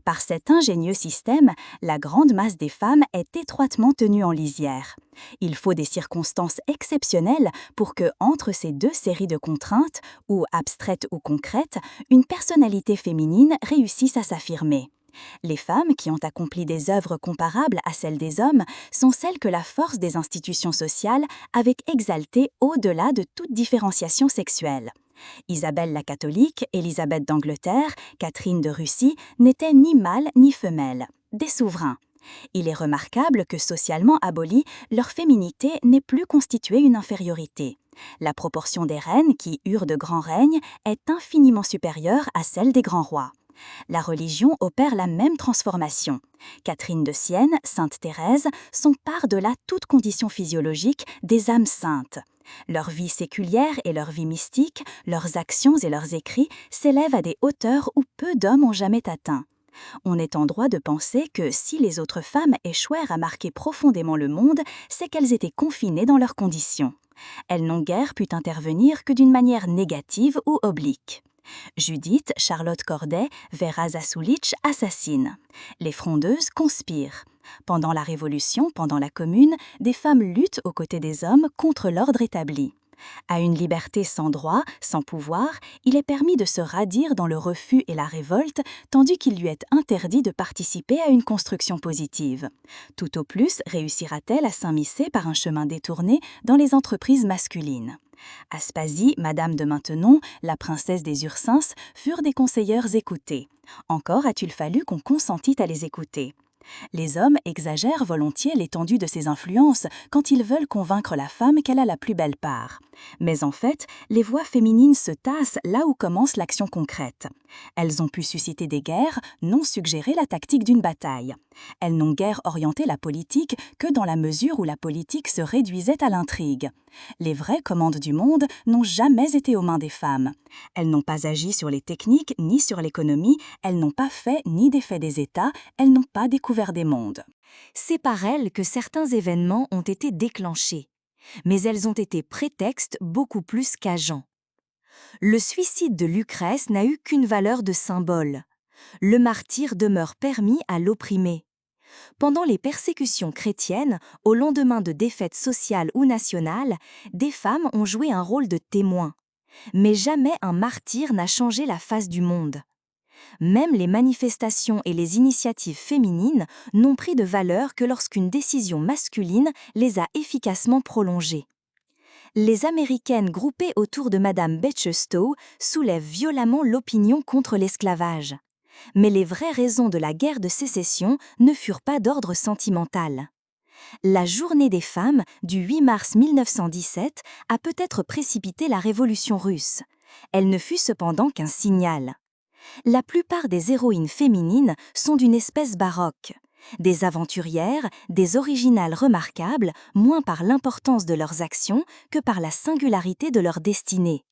Par cet ingénieux système, la grande masse des femmes est étroitement tenue en lisière. Il faut des circonstances exceptionnelles pour que, entre ces deux séries de contraintes, ou abstraites ou concrètes, une personnalité féminine réussisse à s'affirmer. Les femmes qui ont accompli des œuvres comparables à celles des hommes sont celles que la force des institutions sociales avait exaltées au-delà de toute différenciation sexuelle. Isabelle la catholique, Élisabeth d'Angleterre, Catherine de Russie n'étaient ni mâles ni femelles, des souverains. Il est remarquable que, socialement abolie, leur féminité n'ait plus constitué une infériorité. La proportion des reines qui eurent de grands règnes est infiniment supérieure à celle des grands rois. La religion opère la même transformation. Catherine de Sienne, Sainte Thérèse sont par-delà toute condition physiologique des âmes saintes. Leur vie séculière et leur vie mystique, leurs actions et leurs écrits s'élèvent à des hauteurs où peu d'hommes ont jamais atteint. On est en droit de penser que si les autres femmes échouèrent à marquer profondément le monde, c'est qu'elles étaient confinées dans leurs conditions. Elles n'ont guère pu intervenir que d'une manière négative ou oblique. Judith, Charlotte Corday, Vera Zasulich assassinent. Les frondeuses conspirent. Pendant la Révolution, pendant la Commune, des femmes luttent aux côtés des hommes contre l'ordre établi. À une liberté sans droit, sans pouvoir, il est permis de se radir dans le refus et la révolte, tandis qu'il lui est interdit de participer à une construction positive. Tout au plus réussira-t-elle à s'immiscer par un chemin détourné dans les entreprises masculines. Aspasie, Madame de Maintenon, la princesse des Ursins furent des conseillères écoutées. Encore a-t-il fallu qu'on consentît à les écouter. Les hommes exagèrent volontiers l'étendue de ces influences quand ils veulent convaincre la femme qu'elle a la plus belle part. Mais en fait, les voix féminines se tassent là où commence l'action concrète. Elles ont pu susciter des guerres, non suggérer la tactique d'une bataille. Elles n'ont guère orienté la politique que dans la mesure où la politique se réduisait à l'intrigue. Les vraies commandes du monde n'ont jamais été aux mains des femmes. Elles n'ont pas agi sur les techniques ni sur l'économie, elles n'ont pas fait ni défait des États, elles n'ont pas découvert des mondes. C'est par elles que certains événements ont été déclenchés, mais elles ont été prétexte beaucoup plus qu'agents. Le suicide de Lucrèce n'a eu qu'une valeur de symbole. Le martyre demeure permis à l'opprimé. Pendant les persécutions chrétiennes, au lendemain de défaites sociales ou nationales, des femmes ont joué un rôle de témoin. Mais jamais un martyr n'a changé la face du monde. Même les manifestations et les initiatives féminines n'ont pris de valeur que lorsqu'une décision masculine les a efficacement prolongées. Les Américaines groupées autour de Madame Beecher-Stowe soulèvent violemment l'opinion contre l'esclavage. Mais les vraies raisons de la guerre de sécession ne furent pas d'ordre sentimental. La Journée des femmes du 8 mars 1917 a peut-être précipité la Révolution russe. Elle ne fut cependant qu'un signal. La plupart des héroïnes féminines sont d'une espèce baroque. Des aventurières, des originales remarquables, moins par l'importance de leurs actions que par la singularité de leur destinée.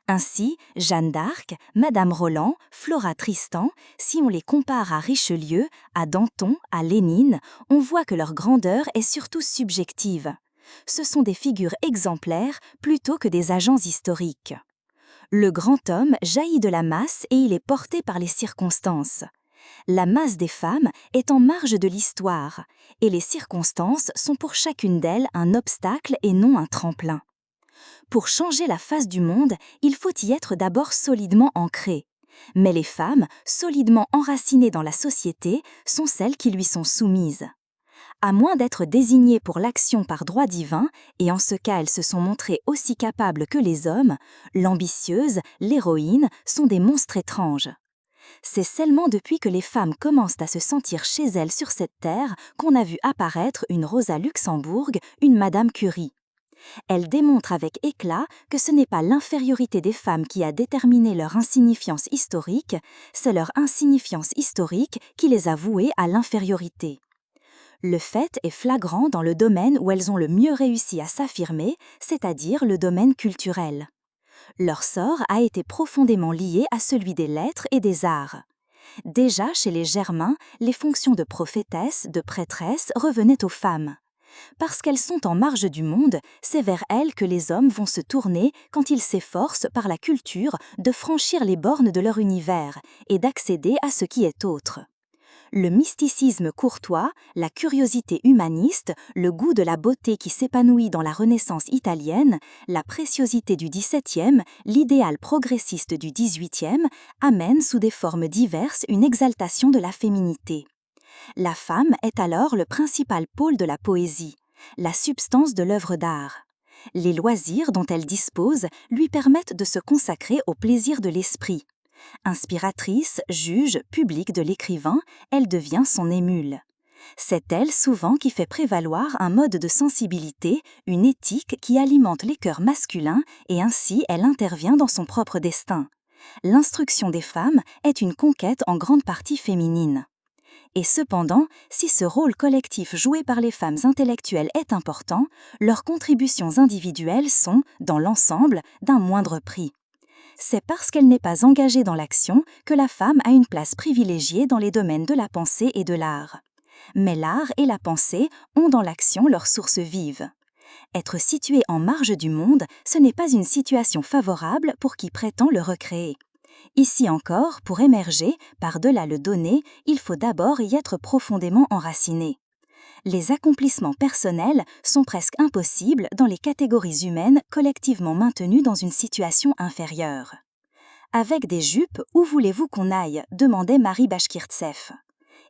Ainsi, Jeanne d'Arc, Madame Roland, Flora Tristan, si on les compare à Richelieu, à Danton, à Lénine, on voit que leur grandeur est surtout subjective. Ce sont des figures exemplaires plutôt que des agents historiques. Le grand homme jaillit de la masse et il est porté par les circonstances. La masse des femmes est en marge de l'histoire, et les circonstances sont pour chacune d'elles un obstacle et non un tremplin. Pour changer la face du monde, il faut y être d'abord solidement ancré. Mais les femmes, solidement enracinées dans la société, sont celles qui lui sont soumises. À moins d'être désignées pour l'action par droit divin, et en ce cas elles se sont montrées aussi capables que les hommes, l'ambitieuse, l'héroïne sont des monstres étranges. C'est seulement depuis que les femmes commencent à se sentir chez elles sur cette terre qu'on a vu apparaître une Rosa Luxembourg, une Madame Curie. Elles démontrent avec éclat que ce n'est pas l'infériorité des femmes qui a déterminé leur insignifiance historique, c'est leur insignifiance historique qui les a vouées à l'infériorité. Le fait est flagrant dans le domaine où elles ont le mieux réussi à s'affirmer, c'est-à-dire le domaine culturel. Leur sort a été profondément lié à celui des lettres et des arts. Déjà chez les Germains, les fonctions de prophétesse, de prêtresse revenaient aux femmes. Parce qu'elles sont en marge du monde, c'est vers elles que les hommes vont se tourner quand ils s'efforcent par la culture de franchir les bornes de leur univers et d'accéder à ce qui est autre. Le mysticisme courtois, la curiosité humaniste, le goût de la beauté qui s'épanouit dans la Renaissance italienne, la préciosité du XVIIe, l'idéal progressiste du XVIIIe amènent sous des formes diverses une exaltation de la féminité. La femme est alors le principal pôle de la poésie, la substance de l'œuvre d'art. Les loisirs dont elle dispose lui permettent de se consacrer au plaisir de l'esprit. Inspiratrice, juge, publique de l'écrivain, elle devient son émule. C'est elle souvent qui fait prévaloir un mode de sensibilité, une éthique qui alimente les cœurs masculins et ainsi elle intervient dans son propre destin. L'instruction des femmes est une conquête en grande partie féminine. Et cependant, si ce rôle collectif joué par les femmes intellectuelles est important, leurs contributions individuelles sont, dans l'ensemble, d'un moindre prix. C'est parce qu'elle n'est pas engagée dans l'action que la femme a une place privilégiée dans les domaines de la pensée et de l'art. Mais l'art et la pensée ont dans l'action leur source vive. Être situé en marge du monde, ce n'est pas une situation favorable pour qui prétend le recréer. Ici encore, pour émerger, par-delà le donné, il faut d'abord y être profondément enraciné. Les accomplissements personnels sont presque impossibles dans les catégories humaines collectivement maintenues dans une situation inférieure. « Avec des jupes, où voulez-vous qu'on aille ?» demandait Marie Bashkirtseff.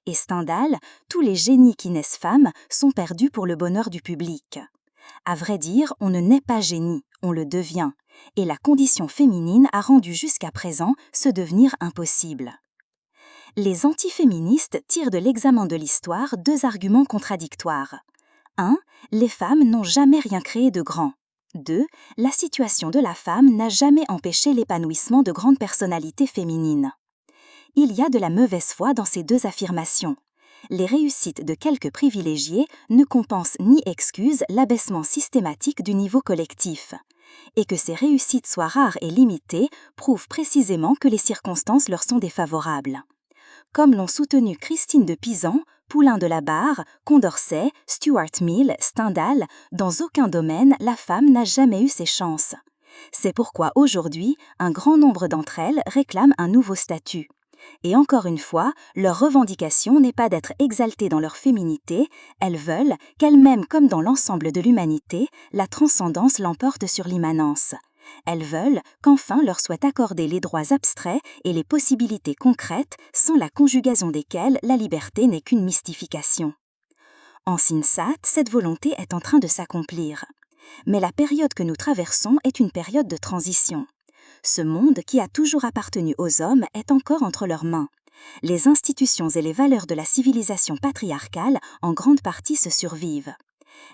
Et Stendhal, tous les génies qui naissent femmes sont perdus pour le bonheur du public. À vrai dire, on ne naît pas génie, on le devient, et la condition féminine a rendu jusqu'à présent ce devenir impossible. Les antiféministes tirent de l'examen de l'histoire deux arguments contradictoires. 1. Les femmes n'ont jamais rien créé de grand. 2. La situation de la femme n'a jamais empêché l'épanouissement de grandes personnalités féminines. Il y a de la mauvaise foi dans ces deux affirmations. Les réussites de quelques privilégiés ne compensent ni excusent l'abaissement systématique du niveau collectif. Et que ces réussites soient rares et limitées prouve précisément que les circonstances leur sont défavorables. Comme l'ont soutenu Christine de Pisan, Poulain de la Barre, Condorcet, Stuart Mill, Stendhal, dans aucun domaine la femme n'a jamais eu ses chances. C'est pourquoi aujourd'hui, un grand nombre d'entre elles réclament un nouveau statut. Et encore une fois, leur revendication n'est pas d'être exaltées dans leur féminité, elles veulent qu'elles-mêmes comme dans l'ensemble de l'humanité, la transcendance l'emporte sur l'immanence. Elles veulent qu'enfin leur soient accordés les droits abstraits et les possibilités concrètes sans la conjugaison desquelles la liberté n'est qu'une mystification. En Sinsat, cette volonté est en train de s'accomplir. Mais la période que nous traversons est une période de transition. Ce monde qui a toujours appartenu aux hommes est encore entre leurs mains. Les institutions et les valeurs de la civilisation patriarcale en grande partie se survivent.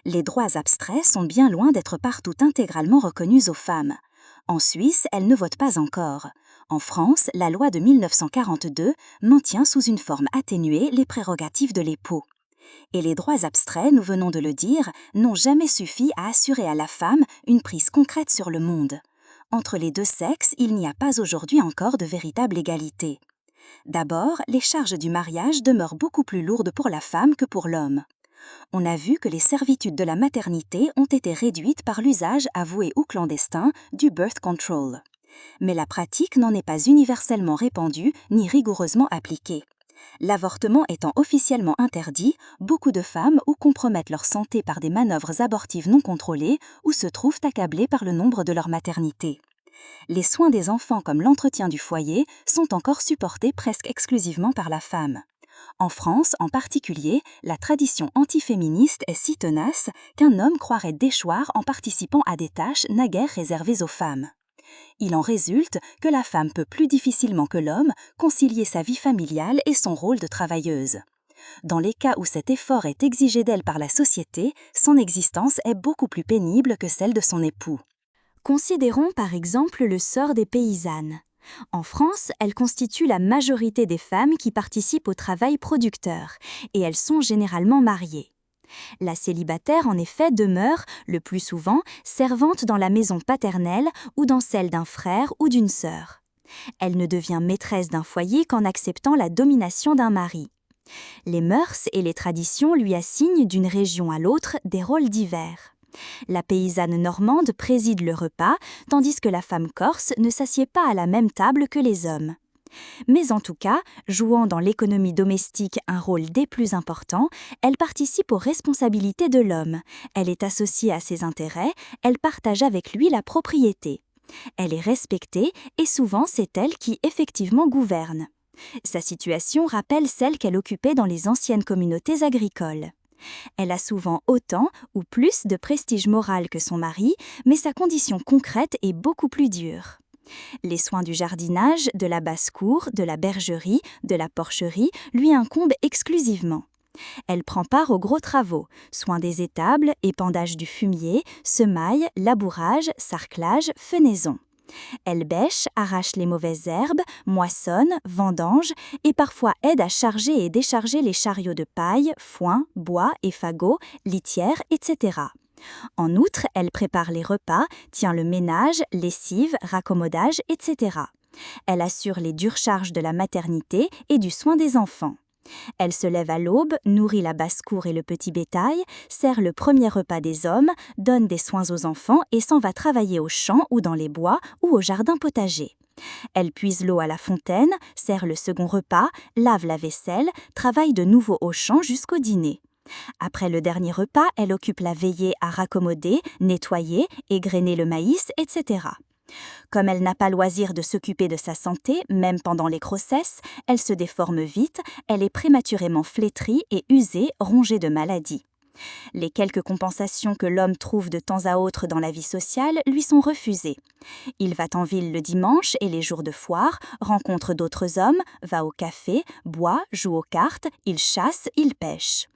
Les droits abstraits sont bien loin d'être partout intégralement reconnus aux femmes. En Suisse, elles ne votent pas encore. En France, la loi de 1942 maintient sous une forme atténuée les prérogatives de l'époux. Et les droits abstraits, nous venons de le dire, n'ont jamais suffi à assurer à la femme une prise concrète sur le monde. Entre les deux sexes, il n'y a pas aujourd'hui encore de véritable égalité. D'abord, les charges du mariage demeurent beaucoup plus lourdes pour la femme que pour l'homme. On a vu que les servitudes de la maternité ont été réduites par l'usage avoué ou clandestin du birth control. Mais la pratique n'en est pas universellement répandue ni rigoureusement appliquée. L'avortement étant officiellement interdit, beaucoup de femmes ou compromettent leur santé par des manœuvres abortives non contrôlées ou se trouvent accablées par le nombre de leur maternité. Les soins des enfants comme l'entretien du foyer sont encore supportés presque exclusivement par la femme. En France, en particulier, la tradition antiféministe est si tenace qu'un homme croirait déchoir en participant à des tâches naguère réservées aux femmes. Il en résulte que la femme peut plus difficilement que l'homme concilier sa vie familiale et son rôle de travailleuse. Dans les cas où cet effort est exigé d'elle par la société, son existence est beaucoup plus pénible que celle de son époux. Considérons par exemple le sort des paysannes. En France, elles constituent la majorité des femmes qui participent au travail producteur, et elles sont généralement mariées. La célibataire, en effet, demeure, le plus souvent, servante dans la maison paternelle ou dans celle d'un frère ou d'une sœur. Elle ne devient maîtresse d'un foyer qu'en acceptant la domination d'un mari. Les mœurs et les traditions lui assignent d'une région à l'autre des rôles divers. La paysanne normande préside le repas, tandis que la femme corse ne s'assied pas à la même table que les hommes. Mais en tout cas, jouant dans l'économie domestique un rôle des plus importants, elle participe aux responsabilités de l'homme. Elle est associée à ses intérêts, elle partage avec lui la propriété. Elle est respectée et souvent c'est elle qui effectivement gouverne. Sa situation rappelle celle qu'elle occupait dans les anciennes communautés agricoles. Elle a souvent autant ou plus de prestige moral que son mari, mais sa condition concrète est beaucoup plus dure. Les soins du jardinage, de la basse-cour, de la bergerie, de la porcherie lui incombent exclusivement. Elle prend part aux gros travaux, soins des étables, épandage du fumier, semaille, labourage, sarclage, fenaison. Elle bêche, arrache les mauvaises herbes, moissonne, vendange et parfois aide à charger et décharger les chariots de paille, foin, bois et fagots, litières, etc. En outre, elle prépare les repas, tient le ménage, lessive, raccommodage, etc. Elle assure les dures charges de la maternité et du soin des enfants. Elle se lève à l'aube, nourrit la basse-cour et le petit bétail, sert le premier repas des hommes, donne des soins aux enfants et s'en va travailler au champ ou dans les bois ou au jardin potager. Elle puise l'eau à la fontaine, sert le second repas, lave la vaisselle, travaille de nouveau au champ jusqu'au dîner. Après le dernier repas, elle occupe la veillée à raccommoder, nettoyer, égrener le maïs, etc. Comme elle n'a pas loisir de s'occuper de sa santé, même pendant les grossesses, elle se déforme vite, elle est prématurément flétrie et usée, rongée de maladies. Les quelques compensations que l'homme trouve de temps à autre dans la vie sociale lui sont refusées. Il va en ville le dimanche et les jours de foire, rencontre d'autres hommes, va au café, boit, joue aux cartes, il chasse, il pêche.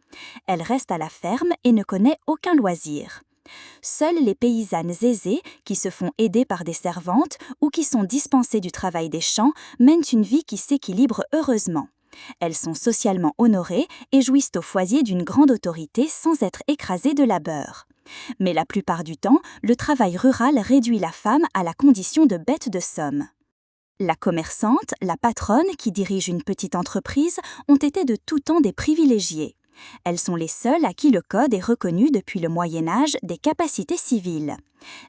Elle reste à la ferme et ne connaît aucun loisir. Seules les paysannes aisées, qui se font aider par des servantes ou qui sont dispensées du travail des champs, mènent une vie qui s'équilibre heureusement. Elles sont socialement honorées et jouissent au foyer d'une grande autorité sans être écrasées de labeur. Mais la plupart du temps, le travail rural réduit la femme à la condition de bête de somme. La commerçante, la patronne qui dirige une petite entreprise ont été de tout temps des privilégiées. Elles sont les seules à qui le code est reconnu depuis le Moyen-Âge des capacités civiles.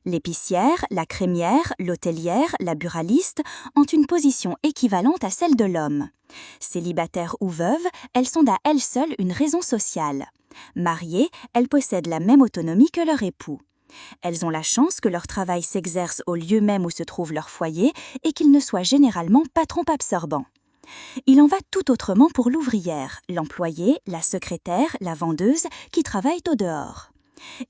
L'épicière, la crémière, l'hôtelière, la buraliste ont une position équivalente à celle de l'homme. Célibataires ou veuves, elles sont à elles seules une raison sociale. Mariées, elles possèdent la même autonomie que leur époux. Elles ont la chance que leur travail s'exerce au lieu même où se trouve leur foyer et qu'il ne soit généralement pas trop absorbant. Il en va tout autrement pour l'ouvrière, l'employée, la secrétaire, la vendeuse qui travaillent au dehors.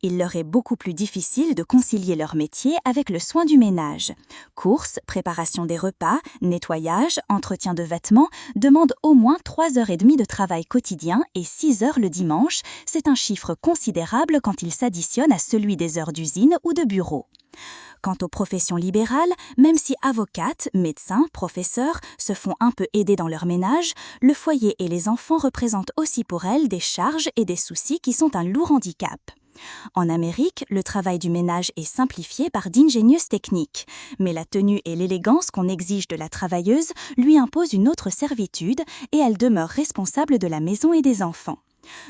Il leur est beaucoup plus difficile de concilier leur métier avec le soin du ménage. Courses, préparation des repas, nettoyage, entretien de vêtements demandent au moins 3h30 de travail quotidien et 6 heures le dimanche. C'est un chiffre considérable quand il s'additionne à celui des heures d'usine ou de bureau. Quant aux professions libérales, même si avocates, médecins, professeurs se font un peu aider dans leur ménage, le foyer et les enfants représentent aussi pour elles des charges et des soucis qui sont un lourd handicap. En Amérique, le travail du ménage est simplifié par d'ingénieuses techniques, mais la tenue et l'élégance qu'on exige de la travailleuse lui imposent une autre servitude et elle demeure responsable de la maison et des enfants.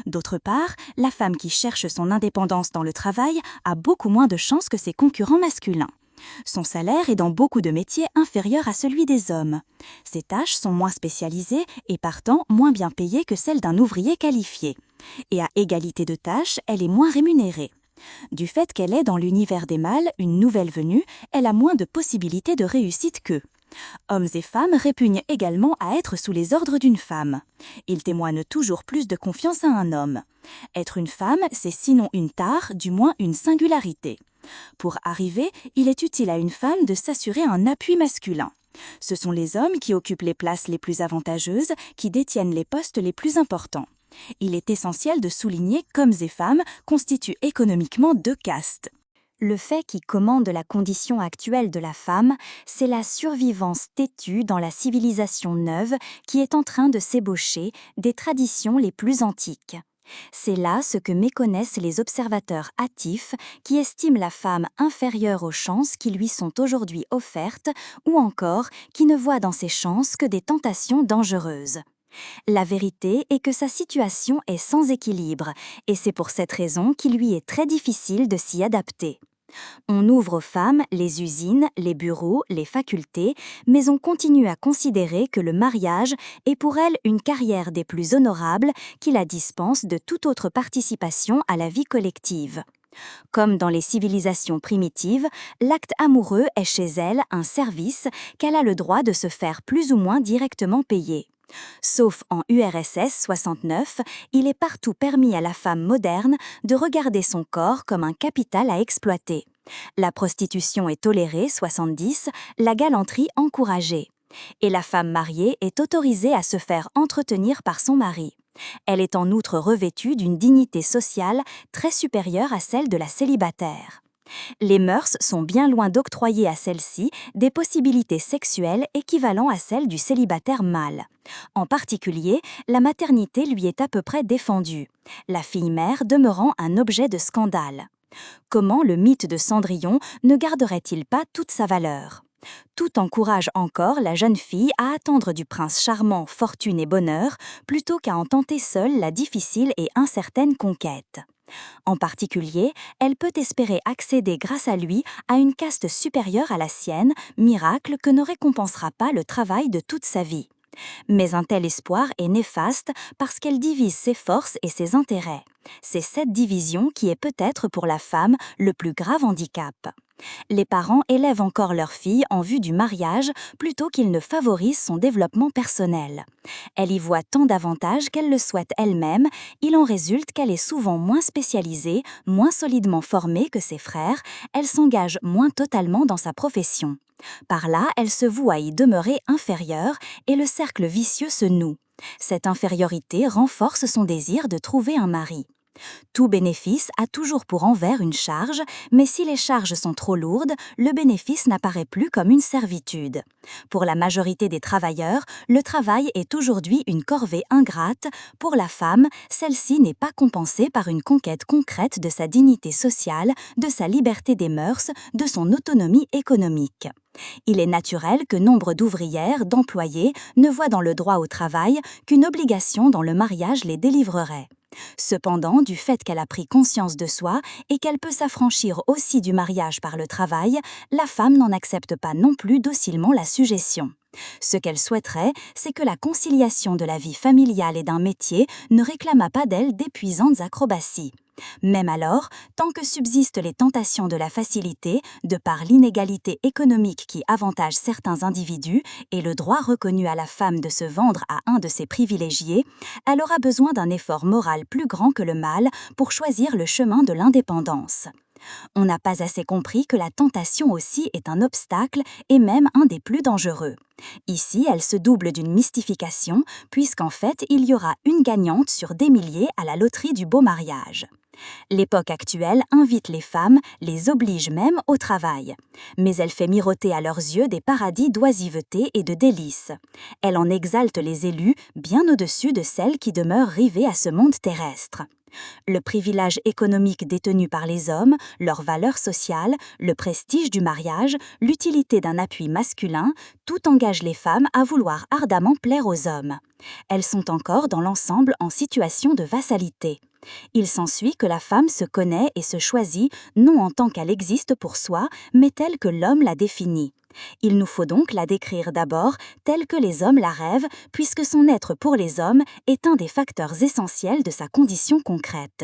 D'autre part, la femme qui cherche son indépendance dans le travail a beaucoup moins de chances que ses concurrents masculins. Son salaire est dans beaucoup de métiers inférieur à celui des hommes. Ses tâches sont moins spécialisées et partant moins bien payées que celles d'un ouvrier qualifié. Et à égalité de tâches, elle est moins rémunérée. Du fait qu'elle est dans l'univers des mâles, une nouvelle venue, elle a moins de possibilités de réussite qu'eux. Hommes et femmes répugnent également à être sous les ordres d'une femme. Ils témoignent toujours plus de confiance à un homme. Être une femme, c'est sinon une tare, du moins une singularité. Pour arriver, il est utile à une femme de s'assurer un appui masculin. Ce sont les hommes qui occupent les places les plus avantageuses, qui détiennent les postes les plus importants. Il est essentiel de souligner qu'hommes et femmes constituent économiquement deux castes. Le fait qui commande la condition actuelle de la femme, c'est la survivance têtue dans la civilisation neuve qui est en train de s'ébaucher des traditions les plus antiques. C'est là ce que méconnaissent les observateurs hâtifs qui estiment la femme inférieure aux chances qui lui sont aujourd'hui offertes ou encore qui ne voient dans ces chances que des tentations dangereuses. La vérité est que sa situation est sans équilibre et c'est pour cette raison qu'il lui est très difficile de s'y adapter. On ouvre aux femmes les usines, les bureaux, les facultés, mais on continue à considérer que le mariage est pour elles une carrière des plus honorables qui la dispense de toute autre participation à la vie collective. Comme dans les civilisations primitives, l'acte amoureux est chez elle un service qu'elle a le droit de se faire plus ou moins directement payer. Sauf en URSS 69, il est partout permis à la femme moderne de regarder son corps comme un capital à exploiter. La prostitution est tolérée 70, la galanterie encouragée. Et la femme mariée est autorisée à se faire entretenir par son mari. Elle est en outre revêtue d'une dignité sociale très supérieure à celle de la célibataire. Les mœurs sont bien loin d'octroyer à celle-ci des possibilités sexuelles équivalentes à celles du célibataire mâle. En particulier, la maternité lui est à peu près défendue, la fille-mère demeurant un objet de scandale. Comment le mythe de Cendrillon ne garderait-il pas toute sa valeur ? Tout encourage encore la jeune fille à attendre du prince charmant fortune et bonheur plutôt qu'à en tenter seule la difficile et incertaine conquête. En particulier, elle peut espérer accéder grâce à lui à une caste supérieure à la sienne, miracle que ne récompensera pas le travail de toute sa vie. Mais un tel espoir est néfaste parce qu'elle divise ses forces et ses intérêts. C'est cette division qui est peut-être pour la femme le plus grave handicap. Les parents élèvent encore leur fille en vue du mariage plutôt qu'ils ne favorisent son développement personnel. Elle y voit tant d'avantages qu'elle le souhaite elle-même, il en résulte qu'elle est souvent moins spécialisée, moins solidement formée que ses frères, elle s'engage moins totalement dans sa profession. Par là, elle se voue à y demeurer inférieure et le cercle vicieux se noue. Cette infériorité renforce son désir de trouver un mari. Tout bénéfice a toujours pour envers une charge, mais si les charges sont trop lourdes, le bénéfice n'apparaît plus comme une servitude. Pour la majorité des travailleurs, le travail est aujourd'hui une corvée ingrate. Pour la femme, celle-ci n'est pas compensée par une conquête concrète de sa dignité sociale, de sa liberté des mœurs, de son autonomie économique. Il est naturel que nombre d'ouvrières, d'employés, ne voient dans le droit au travail qu'une obligation dont le mariage les délivrerait. Cependant, du fait qu'elle a pris conscience de soi et qu'elle peut s'affranchir aussi du mariage par le travail, la femme n'en accepte pas non plus docilement la suggestion. Ce qu'elle souhaiterait, c'est que la conciliation de la vie familiale et d'un métier ne réclamât pas d'elle d'épuisantes acrobaties. Même alors, tant que subsistent les tentations de la facilité, de par l'inégalité économique qui avantage certains individus et le droit reconnu à la femme de se vendre à un de ses privilégiés, elle aura besoin d'un effort moral plus grand que le mâle pour choisir le chemin de l'indépendance. On n'a pas assez compris que la tentation aussi est un obstacle et même un des plus dangereux. Ici, elle se double d'une mystification, puisqu'en fait, il y aura une gagnante sur des milliers à la loterie du beau mariage. L'époque actuelle invite les femmes, les oblige même au travail. Mais elle fait miroiter à leurs yeux des paradis d'oisiveté et de délices. Elle en exalte les élus bien au-dessus de celles qui demeurent rivées à ce monde terrestre. Le privilège économique détenu par les hommes, leur valeur sociale, le prestige du mariage, l'utilité d'un appui masculin, tout engage les femmes à vouloir ardemment plaire aux hommes. Elles sont encore dans l'ensemble en situation de vassalité. Il s'ensuit que la femme se connaît et se choisit non en tant qu'elle existe pour soi, mais telle que l'homme la définit. Il nous faut donc la décrire d'abord telle que les hommes la rêvent, puisque son être pour les hommes est un des facteurs essentiels de sa condition concrète.